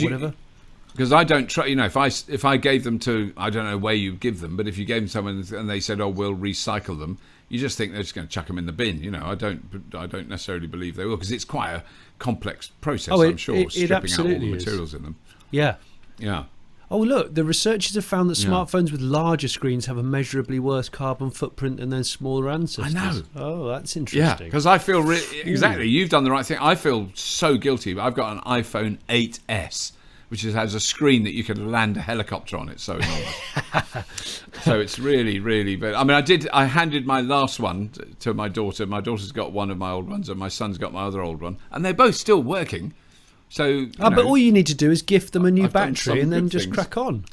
[SPEAKER 2] whatever? Because I don't try. If I gave them to, I don't know where you give them, but if you gave them someone and they said, "Oh, we'll recycle them," you just think they're just going to chuck them in the bin. I don't necessarily believe they will, because it's quite a complex process. I'm sure stripping out all the materials in them.
[SPEAKER 1] Yeah.
[SPEAKER 2] Yeah.
[SPEAKER 1] Oh, look, the researchers have found that smartphones with larger screens have a measurably worse carbon footprint than their smaller ancestors. I know. Oh, that's interesting.
[SPEAKER 2] Yeah, because I feel exactly. You've done the right thing. I feel so guilty, but I've got an iPhone 8S, which has a screen that you can land a helicopter on. It's so enormous. So it's really, really. But I mean, I handed my last one to my daughter. My daughter's got one of my old ones, and my son's got my other old one, and they're both still working. So,
[SPEAKER 1] but all you need to do is gift them a new battery and then just crack on.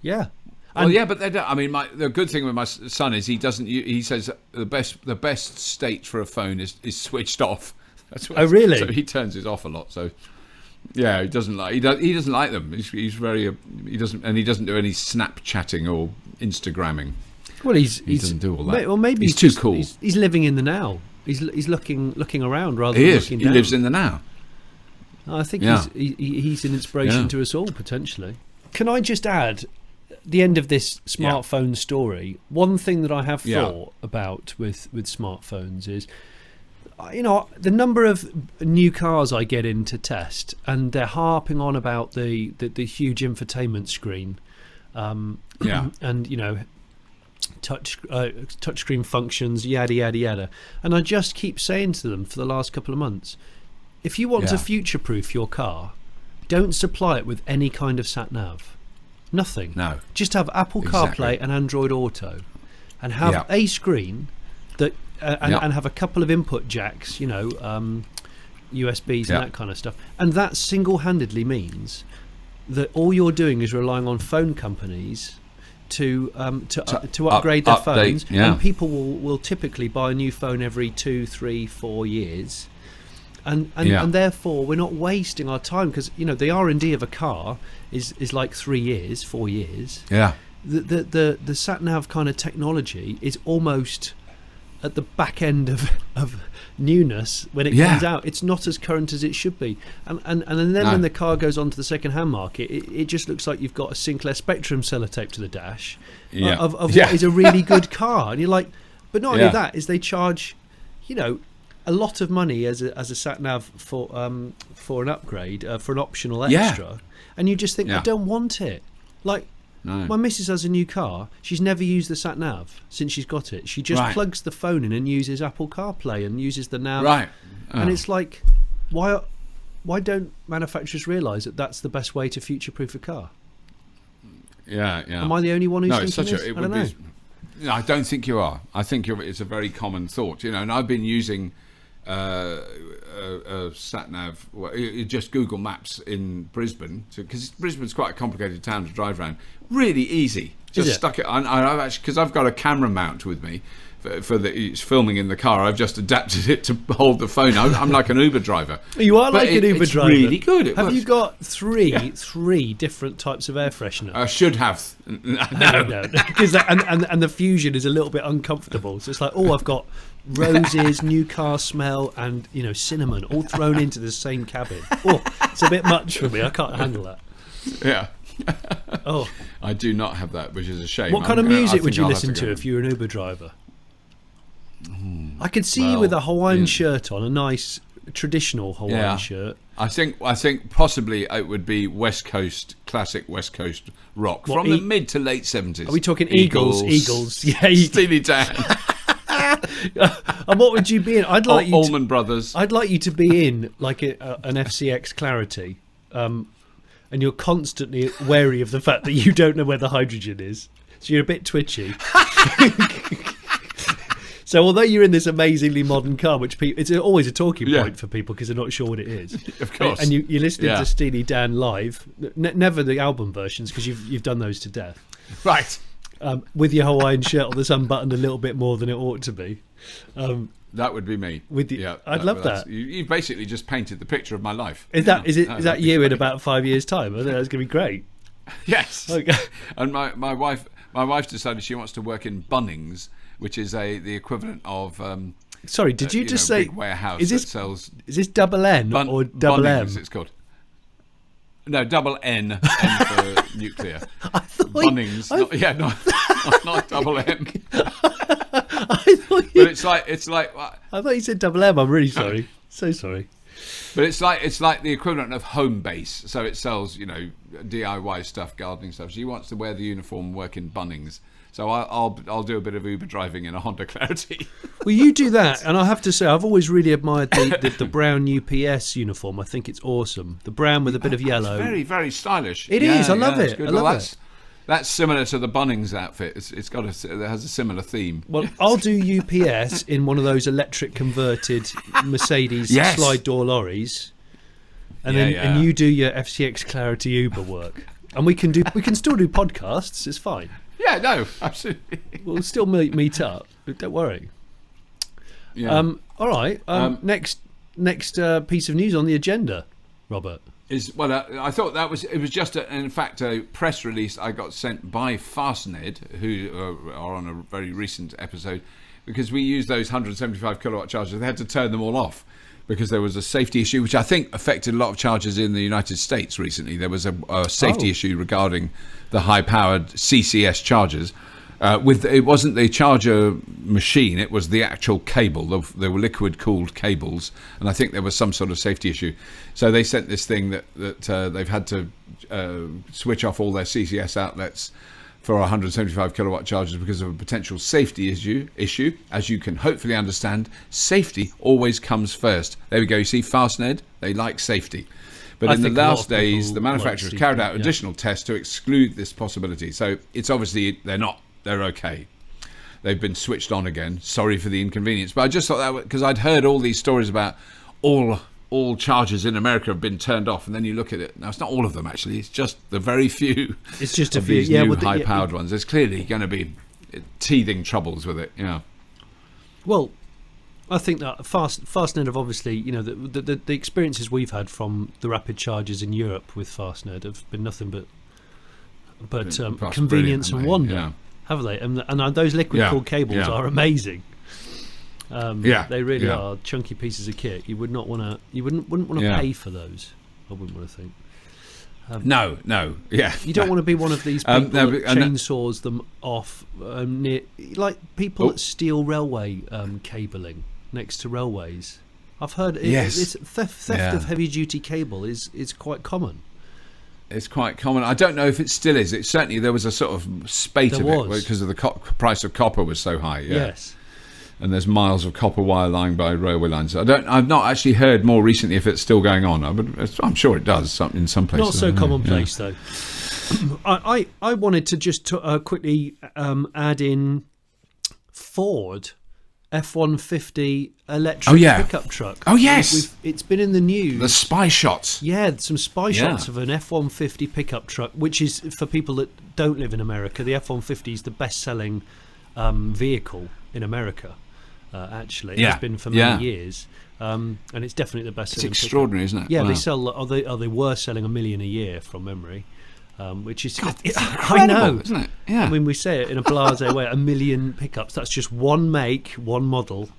[SPEAKER 1] Yeah.
[SPEAKER 2] But they don't. I mean, the good thing with my son is he doesn't. He says the best state for a phone is switched off. That's what
[SPEAKER 1] really?
[SPEAKER 2] So he turns it off a lot. So he doesn't like them. He's very he doesn't do any Snapchatting or Instagramming.
[SPEAKER 1] Well, he
[SPEAKER 2] doesn't do all that.
[SPEAKER 1] Well, maybe
[SPEAKER 2] he's too cool.
[SPEAKER 1] He's living in the now. He's looking around rather
[SPEAKER 2] than
[SPEAKER 1] looking down.
[SPEAKER 2] He lives in the now.
[SPEAKER 1] I think he's an inspiration to us all, potentially. Can I just add, the end of this smartphone story, one thing that I have thought about with smartphones is, the number of new cars I get in to test, and they're harping on about the huge infotainment screen, and touchscreen functions, yada yada yada, and I just keep saying to them for the last couple of months, if you want to future-proof your car, don't supply it with any kind of sat-nav. Nothing.
[SPEAKER 2] No.
[SPEAKER 1] Just have Apple CarPlay and Android Auto. and have a screen that and have a couple of input jacks, USBs and that kind of stuff, and that single-handedly means that all you're doing is relying on phone companies to upgrade their phones, and people will typically buy a new phone every 2, 3, 4 years, and therefore we're not wasting our time, because the R&D of a car is like 3 years, 4 years. The sat nav kind of technology is almost at the back end of newness when it comes out. It's not as current as it should be, and then when the car goes onto the second-hand market, it just looks like you've got a Sinclair Spectrum sellotape to the dash of what is a really good car, and you're like, but not only that, is they charge a lot of money as a sat nav for an upgrade, for an optional extra, and you just think, I don't want it. Like, my missus has a new car. She's never used the sat nav since she's got it. She just plugs the phone in and uses Apple CarPlay and uses the nav. And it's like, why don't manufacturers realise that that's the best way to future-proof a car? Am I the only one who's thinking this? I don't know.
[SPEAKER 2] No, I don't think you are. I think it's a very common thought. And I've been using sat nav. Just Google Maps in Brisbane, because Brisbane's quite a complicated town to drive around. Really easy. Just stuck it on. I've actually, because I've got a camera mount with me for it's filming in the car. I've just adapted it to hold the phone. I'm like an Uber driver.
[SPEAKER 1] You are like an Uber driver.
[SPEAKER 2] It's really good.
[SPEAKER 1] Have you got three different types of air freshener?
[SPEAKER 2] I should have.
[SPEAKER 1] No. Because and the Fusion is a little bit uncomfortable. So it's like, I've got roses, new car smell, and cinnamon all thrown into the same cabin. It's a bit much for me. I can't handle that.
[SPEAKER 2] Yeah. I do not have that, which is a shame.
[SPEAKER 1] What kind of music would you listen to if you were an Uber driver? I could see you with a Hawaiian shirt on, a nice traditional Hawaiian shirt.
[SPEAKER 2] I think possibly it would be classic West Coast rock from the mid to late 70s.
[SPEAKER 1] Are we talking Eagles? Yeah,
[SPEAKER 2] Steely Dan.
[SPEAKER 1] And what would you be in?
[SPEAKER 2] Allman Brothers.
[SPEAKER 1] I'd like you to be in like an FCX Clarity, and you're constantly wary of the fact that you don't know where the hydrogen is, so you're a bit twitchy. So although you're in this amazingly modern car, which it's always a talking point for people because they're not sure what it is.
[SPEAKER 2] Of course.
[SPEAKER 1] And you're listening to Steely Dan live, never the album versions because you've done those to death.
[SPEAKER 2] Right.
[SPEAKER 1] With your Hawaiian shirt on that's unbuttoned a little bit more than it ought to be.
[SPEAKER 2] That would be me.
[SPEAKER 1] I'd love that.
[SPEAKER 2] You basically just painted the picture of my life.
[SPEAKER 1] Is that you in about 5 years' time? I think that's going to be great.
[SPEAKER 2] Yes.
[SPEAKER 1] Okay.
[SPEAKER 2] And my wife decided she wants to work in Bunnings, which is the equivalent of.
[SPEAKER 1] Sorry, did you just say
[SPEAKER 2] big warehouse
[SPEAKER 1] that
[SPEAKER 2] sells?
[SPEAKER 1] Is this double N or double
[SPEAKER 2] Bunnings,
[SPEAKER 1] M?
[SPEAKER 2] it's called. No, double N for nuclear.
[SPEAKER 1] I thought
[SPEAKER 2] Bunnings, not double M.
[SPEAKER 1] I thought
[SPEAKER 2] it's like.
[SPEAKER 1] I thought you said double M. I'm really sorry. So sorry.
[SPEAKER 2] But it's like the equivalent of Home Base. So it sells DIY stuff, gardening stuff. She wants to wear the uniform and work in Bunnings. So I'll do a bit of Uber driving in a Honda Clarity.
[SPEAKER 1] Well, you do that, and I have to say I've always really admired the brown UPS uniform. I think it's awesome. The brown with a bit of yellow.
[SPEAKER 2] It's very, very stylish.
[SPEAKER 1] It is. I love it. I love it.
[SPEAKER 2] That's similar to the Bunnings outfit. It has a similar theme.
[SPEAKER 1] Well, I'll do UPS in one of those electric converted Mercedes slide door lorries, and and you do your FCX Clarity Uber work, and we can still do podcasts. It's fine.
[SPEAKER 2] Yeah, no, absolutely.
[SPEAKER 1] We'll still meet up. Don't worry.
[SPEAKER 2] Yeah.
[SPEAKER 1] All right. Next piece of news on the agenda, Robert.
[SPEAKER 2] I thought it was just in fact a press release I got sent by Fastned, who are on a very recent episode, because we use those 175 kilowatt chargers. They had to turn them all off because there was a safety issue, which I think affected a lot of chargers in the United States recently. There was a safety issue regarding the high-powered CCS chargers. It wasn't the charger machine, it was the actual cable. They were liquid-cooled cables, and I think there was some sort of safety issue. So they sent this thing that they've had to switch off all their CCS outlets for 175 kilowatt chargers because of a potential safety issue. As you can hopefully understand, safety always comes first. There we go. You see, Fastned, they like safety. But in the last days, the manufacturers carried out additional tests to exclude this possibility. So it's obviously they're okay. they've been switched on again. Sorry for the inconvenience. But I just thought that, because I'd heard all these stories about all chargers in America have been turned off, and then you look at it. Now, it's not all of them, actually. It's just the very few.
[SPEAKER 1] It's just
[SPEAKER 2] of these new high-powered ones. There's clearly going to be teething troubles with it. Yeah.
[SPEAKER 1] Well, I think that Fastned have obviously, the experiences we've had from the rapid chargers in Europe with Fastned have been nothing but convenience and wonder, haven't they? And those liquid-cooled cables are amazing. They really are chunky pieces of kit. You wouldn't want to pay for those. I wouldn't want to think.
[SPEAKER 2] No.
[SPEAKER 1] You don't want to be one of these people that chainsaws them off near, like people that steal railway cabling next to railways. I've heard theft of heavy-duty cable is quite common.
[SPEAKER 2] It's quite common. I don't know if it still is. There was a sort of spate of it because of the price of copper was so high. Yeah.
[SPEAKER 1] Yes.
[SPEAKER 2] And there's miles of copper wire lying by railway lines. I've not actually heard more recently if it's still going on. I'm sure it does in some places.
[SPEAKER 1] Not so commonplace though. I wanted to just quickly add in Ford F-150 electric pickup truck.
[SPEAKER 2] Oh yes,
[SPEAKER 1] it's been in the news.
[SPEAKER 2] The spy shots.
[SPEAKER 1] Yeah, some spy shots of an F-150 pickup truck, which is, for people that don't live in America, the F-150 is the best-selling vehicle in America. Actually, it's been for many years, and it's definitely the best.
[SPEAKER 2] It's extraordinary, isn't it?
[SPEAKER 1] Yeah, they sell. They were selling 1 million a year from memory, which is
[SPEAKER 2] I know, isn't it? Yeah.
[SPEAKER 1] I mean, we say it in a blasé way. 1 million pickups. That's just one make, one model.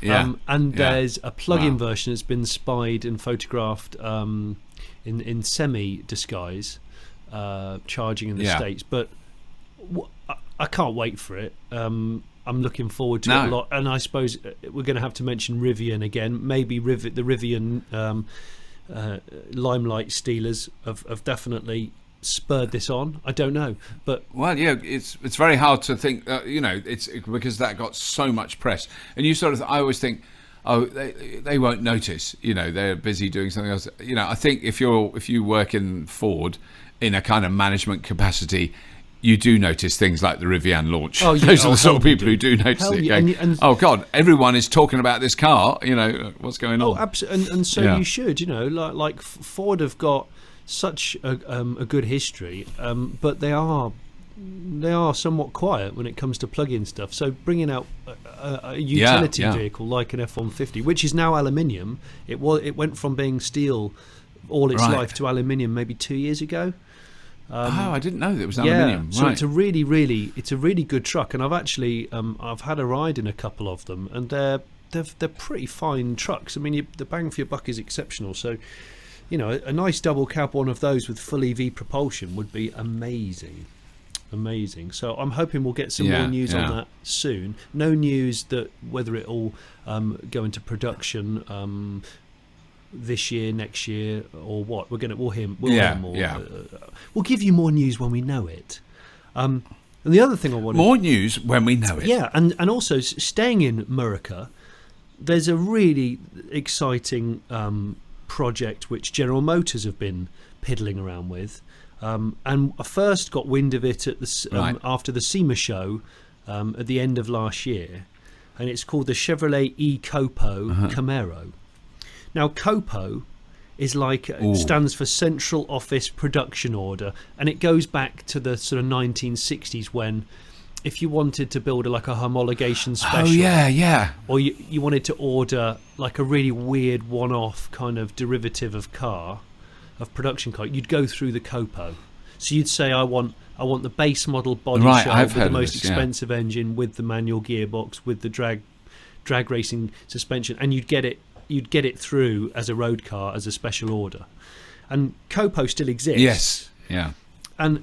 [SPEAKER 1] Yeah. And there's a plug-in version that's been spied and photographed in semi-disguise, charging in the States. But I can't wait for it. I'm looking forward to it a lot, and I suppose we're going to have to mention Rivian again. Maybe the Rivian limelight stealers have definitely spurred this on. I don't know, but
[SPEAKER 2] it's very hard to think. It's because that got so much press, and I always think, they won't notice. They're busy doing something else. I think if you work in Ford in a kind of management capacity, you do notice things like the Rivian launch. Those are the sort of people who do notice it. Going, oh God, everyone is talking about this car. What's going on?
[SPEAKER 1] Oh, absolutely. And so you should. Like Ford have got such a good history, but they are somewhat quiet when it comes to plug-in stuff. So bringing out a utility vehicle like an F-150, which is now aluminium, it went from being steel all its life to aluminium maybe 2 years ago.
[SPEAKER 2] I didn't know that it was aluminium.
[SPEAKER 1] So it's a really good truck, and I've actually I've had a ride in a couple of them, and they're pretty fine trucks. I mean, the bang for your buck is exceptional. So, a nice double cab one of those with full EV propulsion would be amazing. So I'm hoping we'll get some more news on that soon. No news that whether it'll go into production this year, next year, or what. We'll hear more. We'll give you more news when we know it. And the other thing I wanted...
[SPEAKER 2] More news when we know it.
[SPEAKER 1] Yeah, and also staying in Murica, there's a really exciting project which General Motors have been piddling around with. And I first got wind of it at after the SEMA show at the end of last year, and it's called the Chevrolet e-Copo Camaro. Now, COPO is stands for Central Office Production Order, and it goes back to the sort of 1960s when, if you wanted to build a homologation special, or you wanted to order like a really weird one-off kind of derivative of production car, you'd go through the COPO. So you'd say, I want the base model body shell with the most expensive engine, with the manual gearbox, with the drag racing suspension, and you'd get it through as a road car as a special order. And COPO still exists.
[SPEAKER 2] Yes, yeah.
[SPEAKER 1] And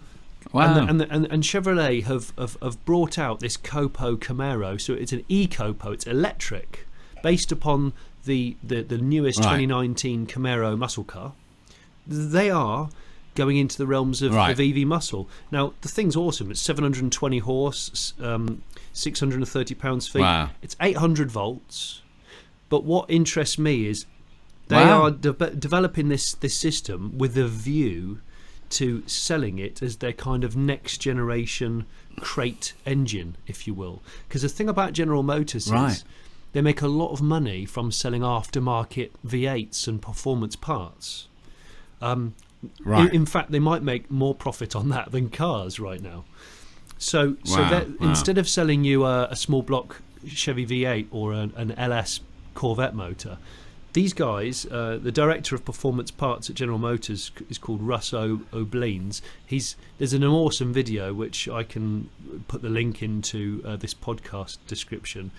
[SPEAKER 1] Chevrolet have brought out this COPO Camaro. So it's an e-Copo, it's electric, based upon the newest 2019 Camaro muscle car. They are going into the realms of EV muscle. Now, the thing's awesome. It's 720 horse, 630 pounds-feet.
[SPEAKER 2] Wow.
[SPEAKER 1] It's 800 volts. But what interests me is they are developing this system with a view to selling it as their kind of next generation crate engine, if you will. Because the thing about General Motors is they make a lot of money from selling aftermarket V8s and performance parts. In fact, they might make more profit on that than cars right now. So instead of selling you a small block Chevy V8 or an LS Corvette motor, these guys, the director of performance parts at General Motors is called Russ O'Bleans. There's an awesome video which I can put the link into this podcast description,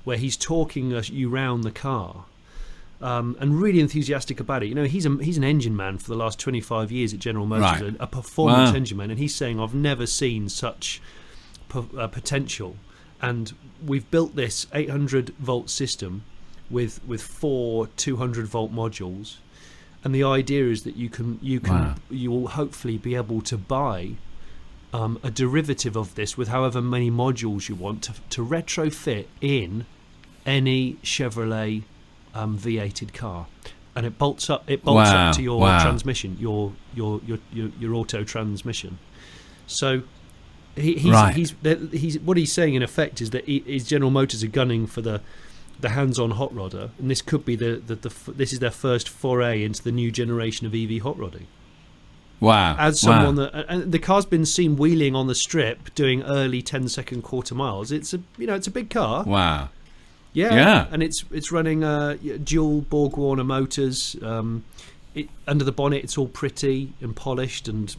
[SPEAKER 1] where he's talking you round the car. And really enthusiastic about it. You know, he's an engine man for the last 25 years at General Motors, a performance engine man, and he's saying, I've never seen such potential. And we've built this 800-volt system with 4 200-volt modules, and the idea is that you will hopefully be able to buy a derivative of this with however many modules you want to retrofit in any Chevrolet V8'd car, and it bolts up to your transmission, your auto transmission. So he's what he's saying in effect is that his General Motors are gunning for the hands-on hot rodder, and this could be this is their first foray into the new generation of EV hot rodding.
[SPEAKER 2] Wow!
[SPEAKER 1] As someone and the car's been seen wheeling on the strip doing early 10-second quarter miles. It's a big car.
[SPEAKER 2] Wow!
[SPEAKER 1] Yeah, and it's running dual Borg Warner motors. Under the bonnet, it's all pretty and polished and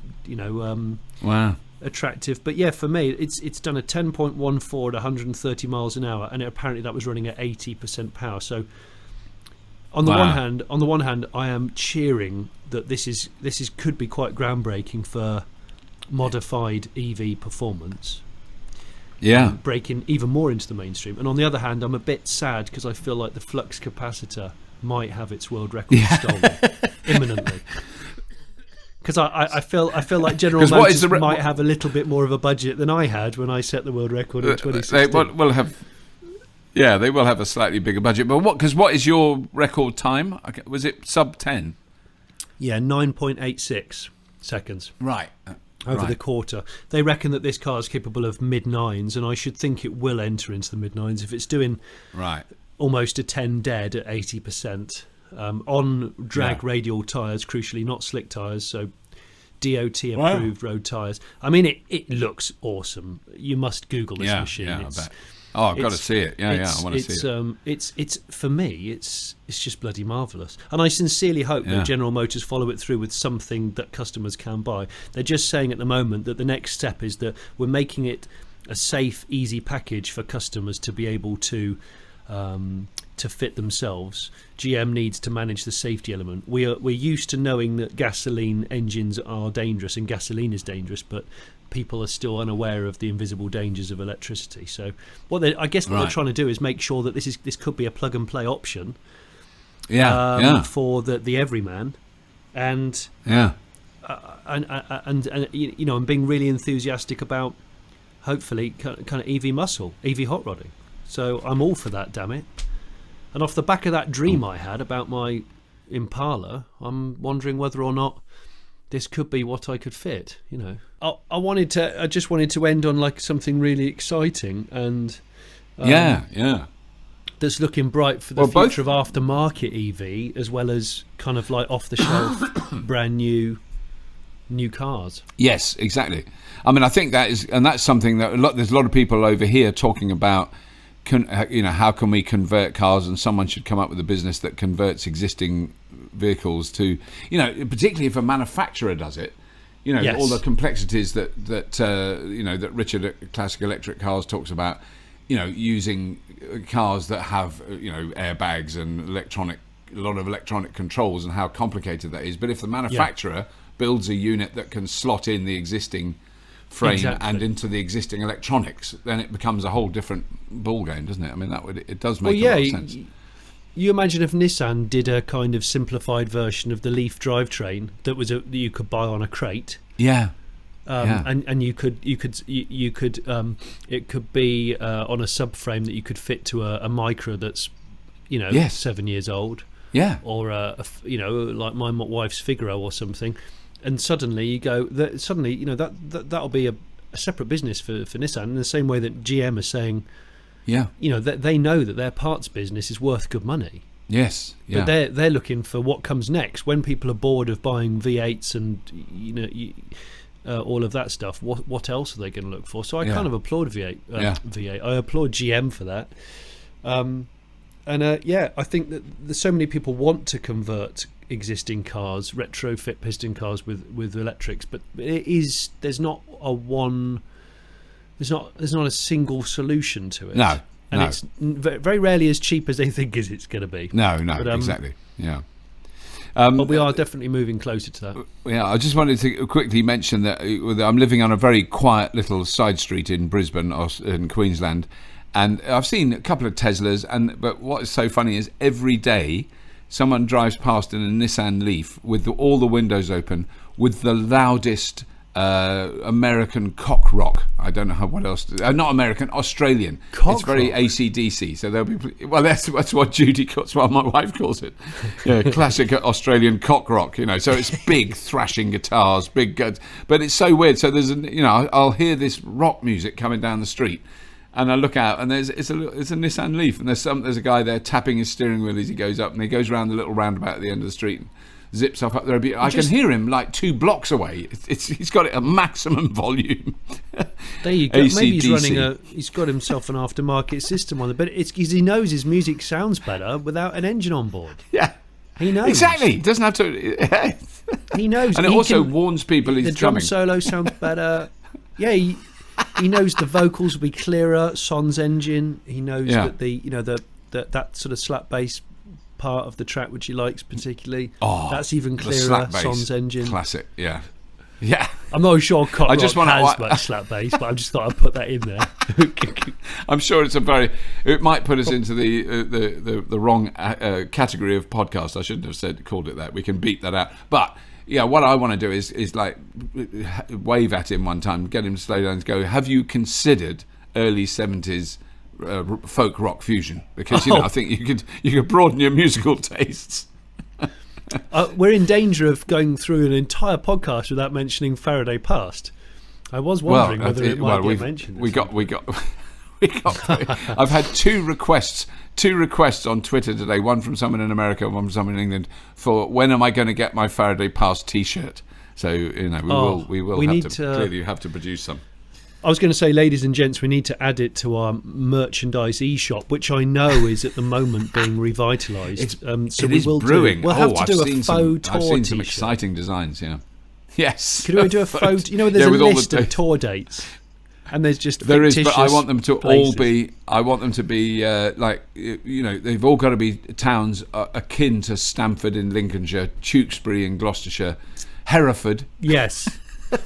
[SPEAKER 1] attractive. But yeah, for me, it's done a 10.14 at 130 miles an hour, and apparently that was running at 80% power. So on the one hand, I am cheering that this could be quite groundbreaking for modified EV performance.
[SPEAKER 2] Yeah,
[SPEAKER 1] breaking even more into the mainstream. And on the other hand, I'm a bit sad because I feel like the flux capacitor might have its world record stolen imminently. Because I feel like General Motors might have a little bit more of a budget than I had when I set the world record in 2016.
[SPEAKER 2] They will have a slightly bigger budget. But what is your record time? Was it sub 10?
[SPEAKER 1] Yeah, 9.86 seconds.
[SPEAKER 2] Right.
[SPEAKER 1] Over the quarter. They reckon that this car is capable of mid-9s, and I should think it will enter into the mid-9s if it's doing almost a 10 dead at 80%. On drag radial tyres, crucially, not slick tyres, so DOT approved road tyres. I mean, it looks awesome. You must Google this machine.
[SPEAKER 2] Yeah, I bet. Oh, I've got to see it. I want to see it.
[SPEAKER 1] It's for me, it's just bloody marvellous. And I sincerely hope that General Motors follow it through with something that customers can buy. They're just saying at the moment that the next step is that we're making it a safe, easy package for customers to be able to fit themselves. GM needs to manage the safety element. We're used to knowing that gasoline engines are dangerous and gasoline is dangerous, but people are still unaware of the invisible dangers of electricity. So what they're trying to do is make sure that this could be a plug and play option for the everyman, and and being really enthusiastic about hopefully kind of EV muscle, EV hot rodding. So I'm all for that, damn it. And off the back of that dream I had about my Impala, I'm wondering whether or not this could be what I could fit. I just wanted to end on like something really exciting and that's looking bright for the future of aftermarket EV, as well as kind of like off the shelf brand new cars.
[SPEAKER 2] Yes, exactly. I mean, I think that's something that there's a lot of people over here talking about. How can we convert cars, and someone should come up with a business that converts existing vehicles to, particularly if a manufacturer does it, all the complexities that Richard at Classic Electric Cars talks about, using cars that have airbags and a lot of electronic controls, and how complicated that is. But if the manufacturer builds a unit that can slot in the existing frame and into the existing electronics, then it becomes a whole different ball game, doesn't it? I mean, it does make a lot of sense.
[SPEAKER 1] You imagine if Nissan did a kind of simplified version of the Leaf drivetrain that you could buy on a crate. And you could it could be on a subframe that you could fit to a Micra that's 7 years old.
[SPEAKER 2] Yeah.
[SPEAKER 1] Or like my wife's Figaro or something. and suddenly you go that'll be a separate business for Nissan, in the same way that GM are saying, they know that their parts business is worth good money.
[SPEAKER 2] Yes, yeah.
[SPEAKER 1] But they're looking for what comes next. When people are bored of buying V8s and all of that stuff, what else are they going to look for? So I kind of applaud V8. I applaud GM for that. I think that there's so many people want to convert existing cars, retrofit piston cars with electrics, but there's not a single solution to it.
[SPEAKER 2] No.
[SPEAKER 1] And it's very rarely as cheap as they think it's going to be.
[SPEAKER 2] No, but, exactly. Yeah.
[SPEAKER 1] But we are definitely moving closer to that.
[SPEAKER 2] Yeah, I just wanted to quickly mention that I'm living on a very quiet little side street in Brisbane, in Queensland, and I've seen a couple of Teslas. But what is so funny is every day someone drives past in a Nissan Leaf with all the windows open, with the loudest American cock rock. I don't know what else. Not American, Australian. It's very AC/DC. So there'll be. Well, that's what that's what my wife calls it. Yeah, classic Australian cock rock. So it's big thrashing guitars, big guns. But it's so weird. So there's I'll hear this rock music coming down the street, and I look out, and it's a Nissan Leaf, and there's a guy there tapping his steering wheel as he goes up, and he goes around the little roundabout at the end of the street. Zips up there. I can hear him like 2 blocks away. He's got it at maximum volume.
[SPEAKER 1] There you go. Maybe he's got himself an aftermarket system on it, but it's because he knows his music sounds better without an engine on board.
[SPEAKER 2] Yeah,
[SPEAKER 1] he knows
[SPEAKER 2] exactly. He doesn't have to.
[SPEAKER 1] He knows,
[SPEAKER 2] and it also warns people he's
[SPEAKER 1] the drum
[SPEAKER 2] coming.
[SPEAKER 1] solo sounds better. Yeah, he knows the vocals will be clearer. Son's engine. He knows that that sort of slap bass part of the track which he likes particularly, that's even clearer. Son's engine,
[SPEAKER 2] classic. Yeah.
[SPEAKER 1] I'm not sure Cock Rock has much slap bass, but I just thought I'd put that in there.
[SPEAKER 2] I'm sure it might put us into the wrong category of podcast. I shouldn't have called it that. We can beat that out. But yeah, what I want to do is like wave at him one time, get him to slow down and go, have you considered early 70s folk rock fusion? Because I think you could broaden your musical tastes.
[SPEAKER 1] We're in danger of going through an entire podcast without mentioning Faraday Past. I was wondering whether it might get mentioned. We got.
[SPEAKER 2] I've had two requests on Twitter today. One from someone in America, one from someone in England. For when am I going to get my Faraday Past T-shirt? So we will clearly have to produce some.
[SPEAKER 1] I was going to say, ladies and gents, we need to add it to our merchandise e-shop, which I know is at the moment being revitalised.
[SPEAKER 2] So we will brewing.
[SPEAKER 1] We'll have to do a faux tour.
[SPEAKER 2] I've seen some exciting designs. Yeah. Yes.
[SPEAKER 1] Could we do a photo? There's a list of tour dates, and there's just
[SPEAKER 2] there is, but I want them to all be. I want them to be they've all got to be towns akin to Stamford in Lincolnshire, Tewkesbury in Gloucestershire, Hereford.
[SPEAKER 1] Yes.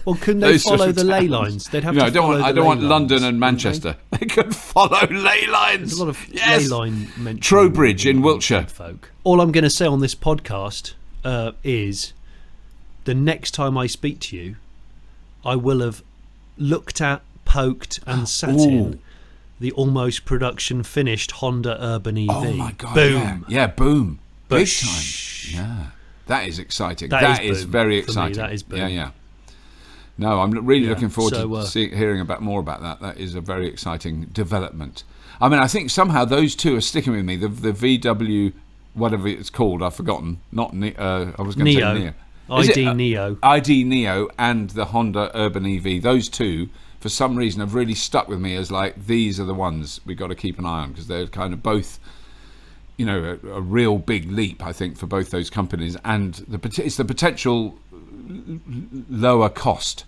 [SPEAKER 1] Well, couldn't they follow the ley lines? They'd have to.
[SPEAKER 2] I don't want London and Manchester. They could follow ley lines.
[SPEAKER 1] There's a lot of ley line mentioned.
[SPEAKER 2] Trowbridge in Wiltshire.
[SPEAKER 1] Folk. All I'm going to say on this podcast is, the next time I speak to you, I will have looked at, poked, and sat in the almost production finished Honda Urban EV.
[SPEAKER 2] Oh my God!
[SPEAKER 1] Boom!
[SPEAKER 2] Yeah, boom! Big time! Yeah, that is exciting. That is very exciting.
[SPEAKER 1] For me, that is boom.
[SPEAKER 2] Yeah. No, I'm really looking forward to hearing more about that. That is a very exciting development. I mean, I think somehow those two are sticking with me. The VW, whatever it's called, I've forgotten. Not I was going to say Neo.
[SPEAKER 1] ID Neo.
[SPEAKER 2] ID Neo and the Honda Urban EV. Those two, for some reason, have really stuck with me as like, these are the ones we've got to keep an eye on, because they're kind of both, a real big leap, I think, for both those companies. And it's the potential lower cost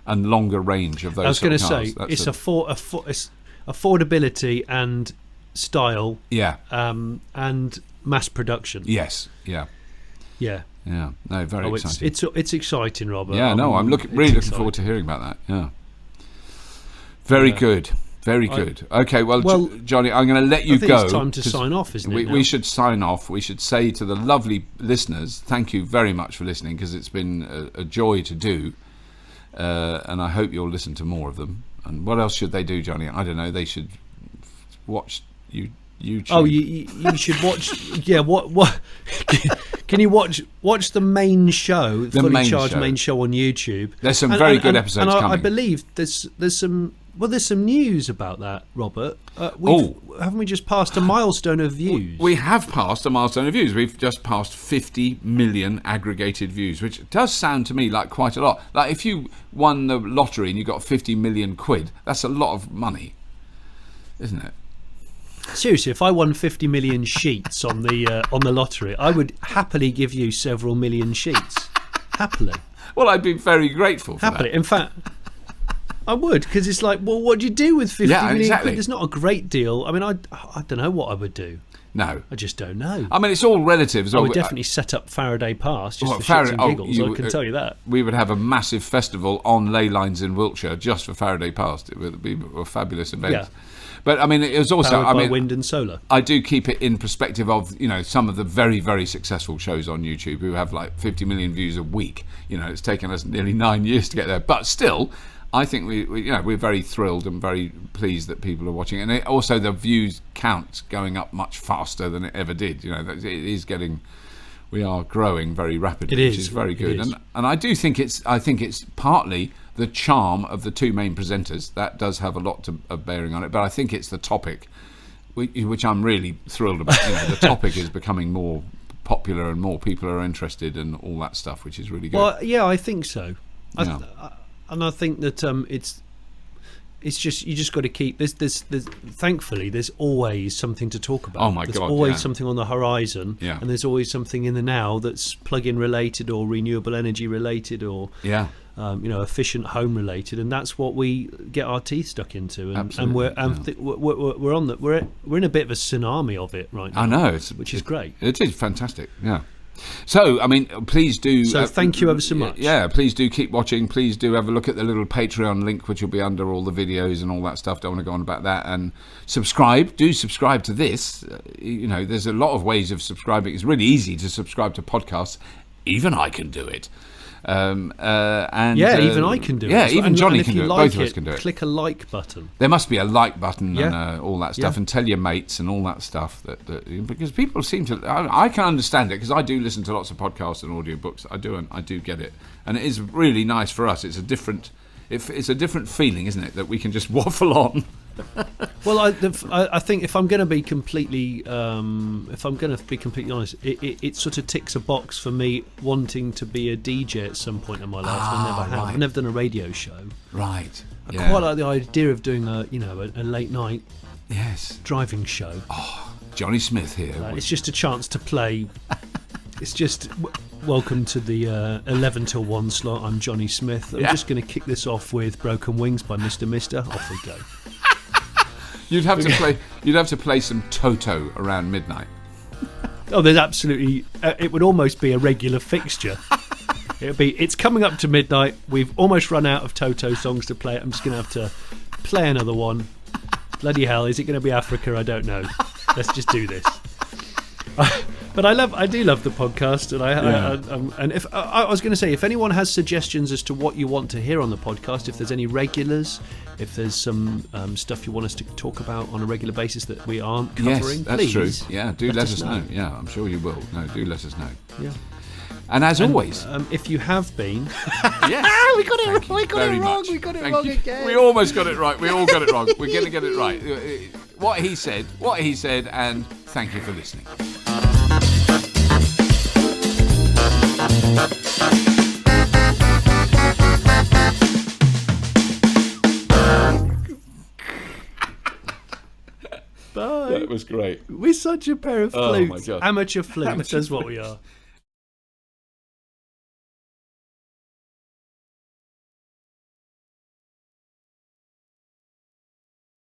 [SPEAKER 2] and longer range of those. I was going to say
[SPEAKER 1] it's it's affordability and style.
[SPEAKER 2] Yeah.
[SPEAKER 1] And mass production.
[SPEAKER 2] Yes. Yeah.
[SPEAKER 1] Yeah.
[SPEAKER 2] Yeah. No, very exciting.
[SPEAKER 1] It's exciting, Robert.
[SPEAKER 2] Yeah. No, I'm really looking forward to hearing about that. Yeah. Very good. Very good. Okay, well, Johnny, I'm going to let you go.
[SPEAKER 1] It's time to sign off, isn't it?
[SPEAKER 2] We should sign off. We should say to the lovely listeners, thank you very much for listening, because it's been a joy to do, and I hope you'll listen to more of them. And what else should they do, Johnny? I don't know. They should watch YouTube.
[SPEAKER 1] Oh, you should watch. Yeah, what? Can you watch the main show, the fully charged main show on YouTube?
[SPEAKER 2] There's some very good episodes coming.
[SPEAKER 1] I believe there's some news about that, Robert. Haven't we just passed a milestone of views?
[SPEAKER 2] We have passed a milestone of views. We've just passed 50 million aggregated views, which does sound to me like quite a lot. Like if you won the lottery and you got 50 million quid, that's a lot of money, isn't it?
[SPEAKER 1] Seriously, if I won 50 million sheets on the lottery, I would happily give you several million sheets. Happily.
[SPEAKER 2] Well, I'd be very grateful for
[SPEAKER 1] happily.
[SPEAKER 2] that.
[SPEAKER 1] In fact, I would, because it's like, well, what do you do with 50 million quid? There's not a great deal. I mean, I don't know what I would do.
[SPEAKER 2] No.
[SPEAKER 1] I just don't know.
[SPEAKER 2] I mean, it's all relative as well.
[SPEAKER 1] I would definitely set up Faraday Pass just for shits and giggles, I can tell you that.
[SPEAKER 2] We would have a massive festival on ley lines in Wiltshire just for Faraday Pass. It would be a fabulous event. Yeah. But I mean, it was also
[SPEAKER 1] powered by wind and solar.
[SPEAKER 2] I do keep it in perspective of some of the very, very successful shows on YouTube who have like 50 million views a week. It's taken us nearly 9 years to get there, but still, I think we're very thrilled and very pleased that people are watching, and also the views count going up much faster than it ever did. It is getting. We are growing very rapidly, which is very good, and I do think it's partly the charm of the two main presenters that does have a lot of bearing on it, but I think it's the topic, which I'm really thrilled about. The topic is becoming more popular and more people are interested and all that stuff, which is really good.
[SPEAKER 1] Well, yeah, I think so. And I think that it's just you just got to keep there's thankfully there's always something to talk about.
[SPEAKER 2] Oh my
[SPEAKER 1] God! There's
[SPEAKER 2] always
[SPEAKER 1] always something on the horizon,
[SPEAKER 2] and
[SPEAKER 1] there's always something in the now that's plug-in related or renewable energy related or efficient home related, and that's what we get our teeth stuck into. And we're on that. We're in a bit of a tsunami of it right now.
[SPEAKER 2] I know,
[SPEAKER 1] which is great.
[SPEAKER 2] It is fantastic. Yeah. So, I mean, please do...
[SPEAKER 1] So, thank you ever so much.
[SPEAKER 2] Yeah, please do keep watching. Please do have a look at the little Patreon link, which will be under all the videos and all that stuff. Don't want to go on about that. And subscribe. Do subscribe to this. There's a lot of ways of subscribing. It's really easy to subscribe to podcasts. Even I can do it.
[SPEAKER 1] Even I can do it.
[SPEAKER 2] Yeah, even Johnny can do it. Both of us can do it.
[SPEAKER 1] Click a like button.
[SPEAKER 2] There must be a like button and all that stuff, and tell your mates and all that stuff. Because people seem to. I can understand it because I do listen to lots of podcasts and audiobooks. I do, and I do get it, and it is really nice for us. It's a different feeling, isn't it, that we can just waffle on.
[SPEAKER 1] Well, I think if I'm going to be completely honest, it sort of ticks a box for me wanting to be a DJ at some point in my life. I never have. I've never done a radio show.
[SPEAKER 2] Right.
[SPEAKER 1] I quite like the idea of doing a late night driving show.
[SPEAKER 2] Oh, Johnny Smith here.
[SPEAKER 1] It's just a chance to play. It's just welcome to the 11 till 1 slot. I'm Johnny Smith. I'm just going to kick this off with Broken Wings by Mr. Mister. Off we go.
[SPEAKER 2] You'd have to play some Toto around midnight.
[SPEAKER 1] Oh, there's absolutely. It would almost be a regular fixture. It's coming up to midnight. We've almost run out of Toto songs to play. I'm just going to have to play another one. Bloody hell! Is it going to be Africa? I don't know. Let's just do this. But I do love the podcast, and if I was going to say, if anyone has suggestions as to what you want to hear on the podcast, if there's any regulars, if there's some stuff you want us to talk about on a regular basis that we aren't covering,
[SPEAKER 2] that's
[SPEAKER 1] please.
[SPEAKER 2] True. Yeah, do let us know. Yeah, I'm sure you will. No, do let us know.
[SPEAKER 1] Yeah.
[SPEAKER 2] And as always,
[SPEAKER 1] if you have been,
[SPEAKER 2] yes,
[SPEAKER 1] we got it wrong. We got it wrong again.
[SPEAKER 2] We almost got it right. We all got it wrong. We're going to get it right. What he said, and thank you for listening.
[SPEAKER 1] Bye.
[SPEAKER 2] That was great.
[SPEAKER 1] We're such a pair of flutes.
[SPEAKER 2] Oh my God.
[SPEAKER 1] Amateur flutes, that's what we are.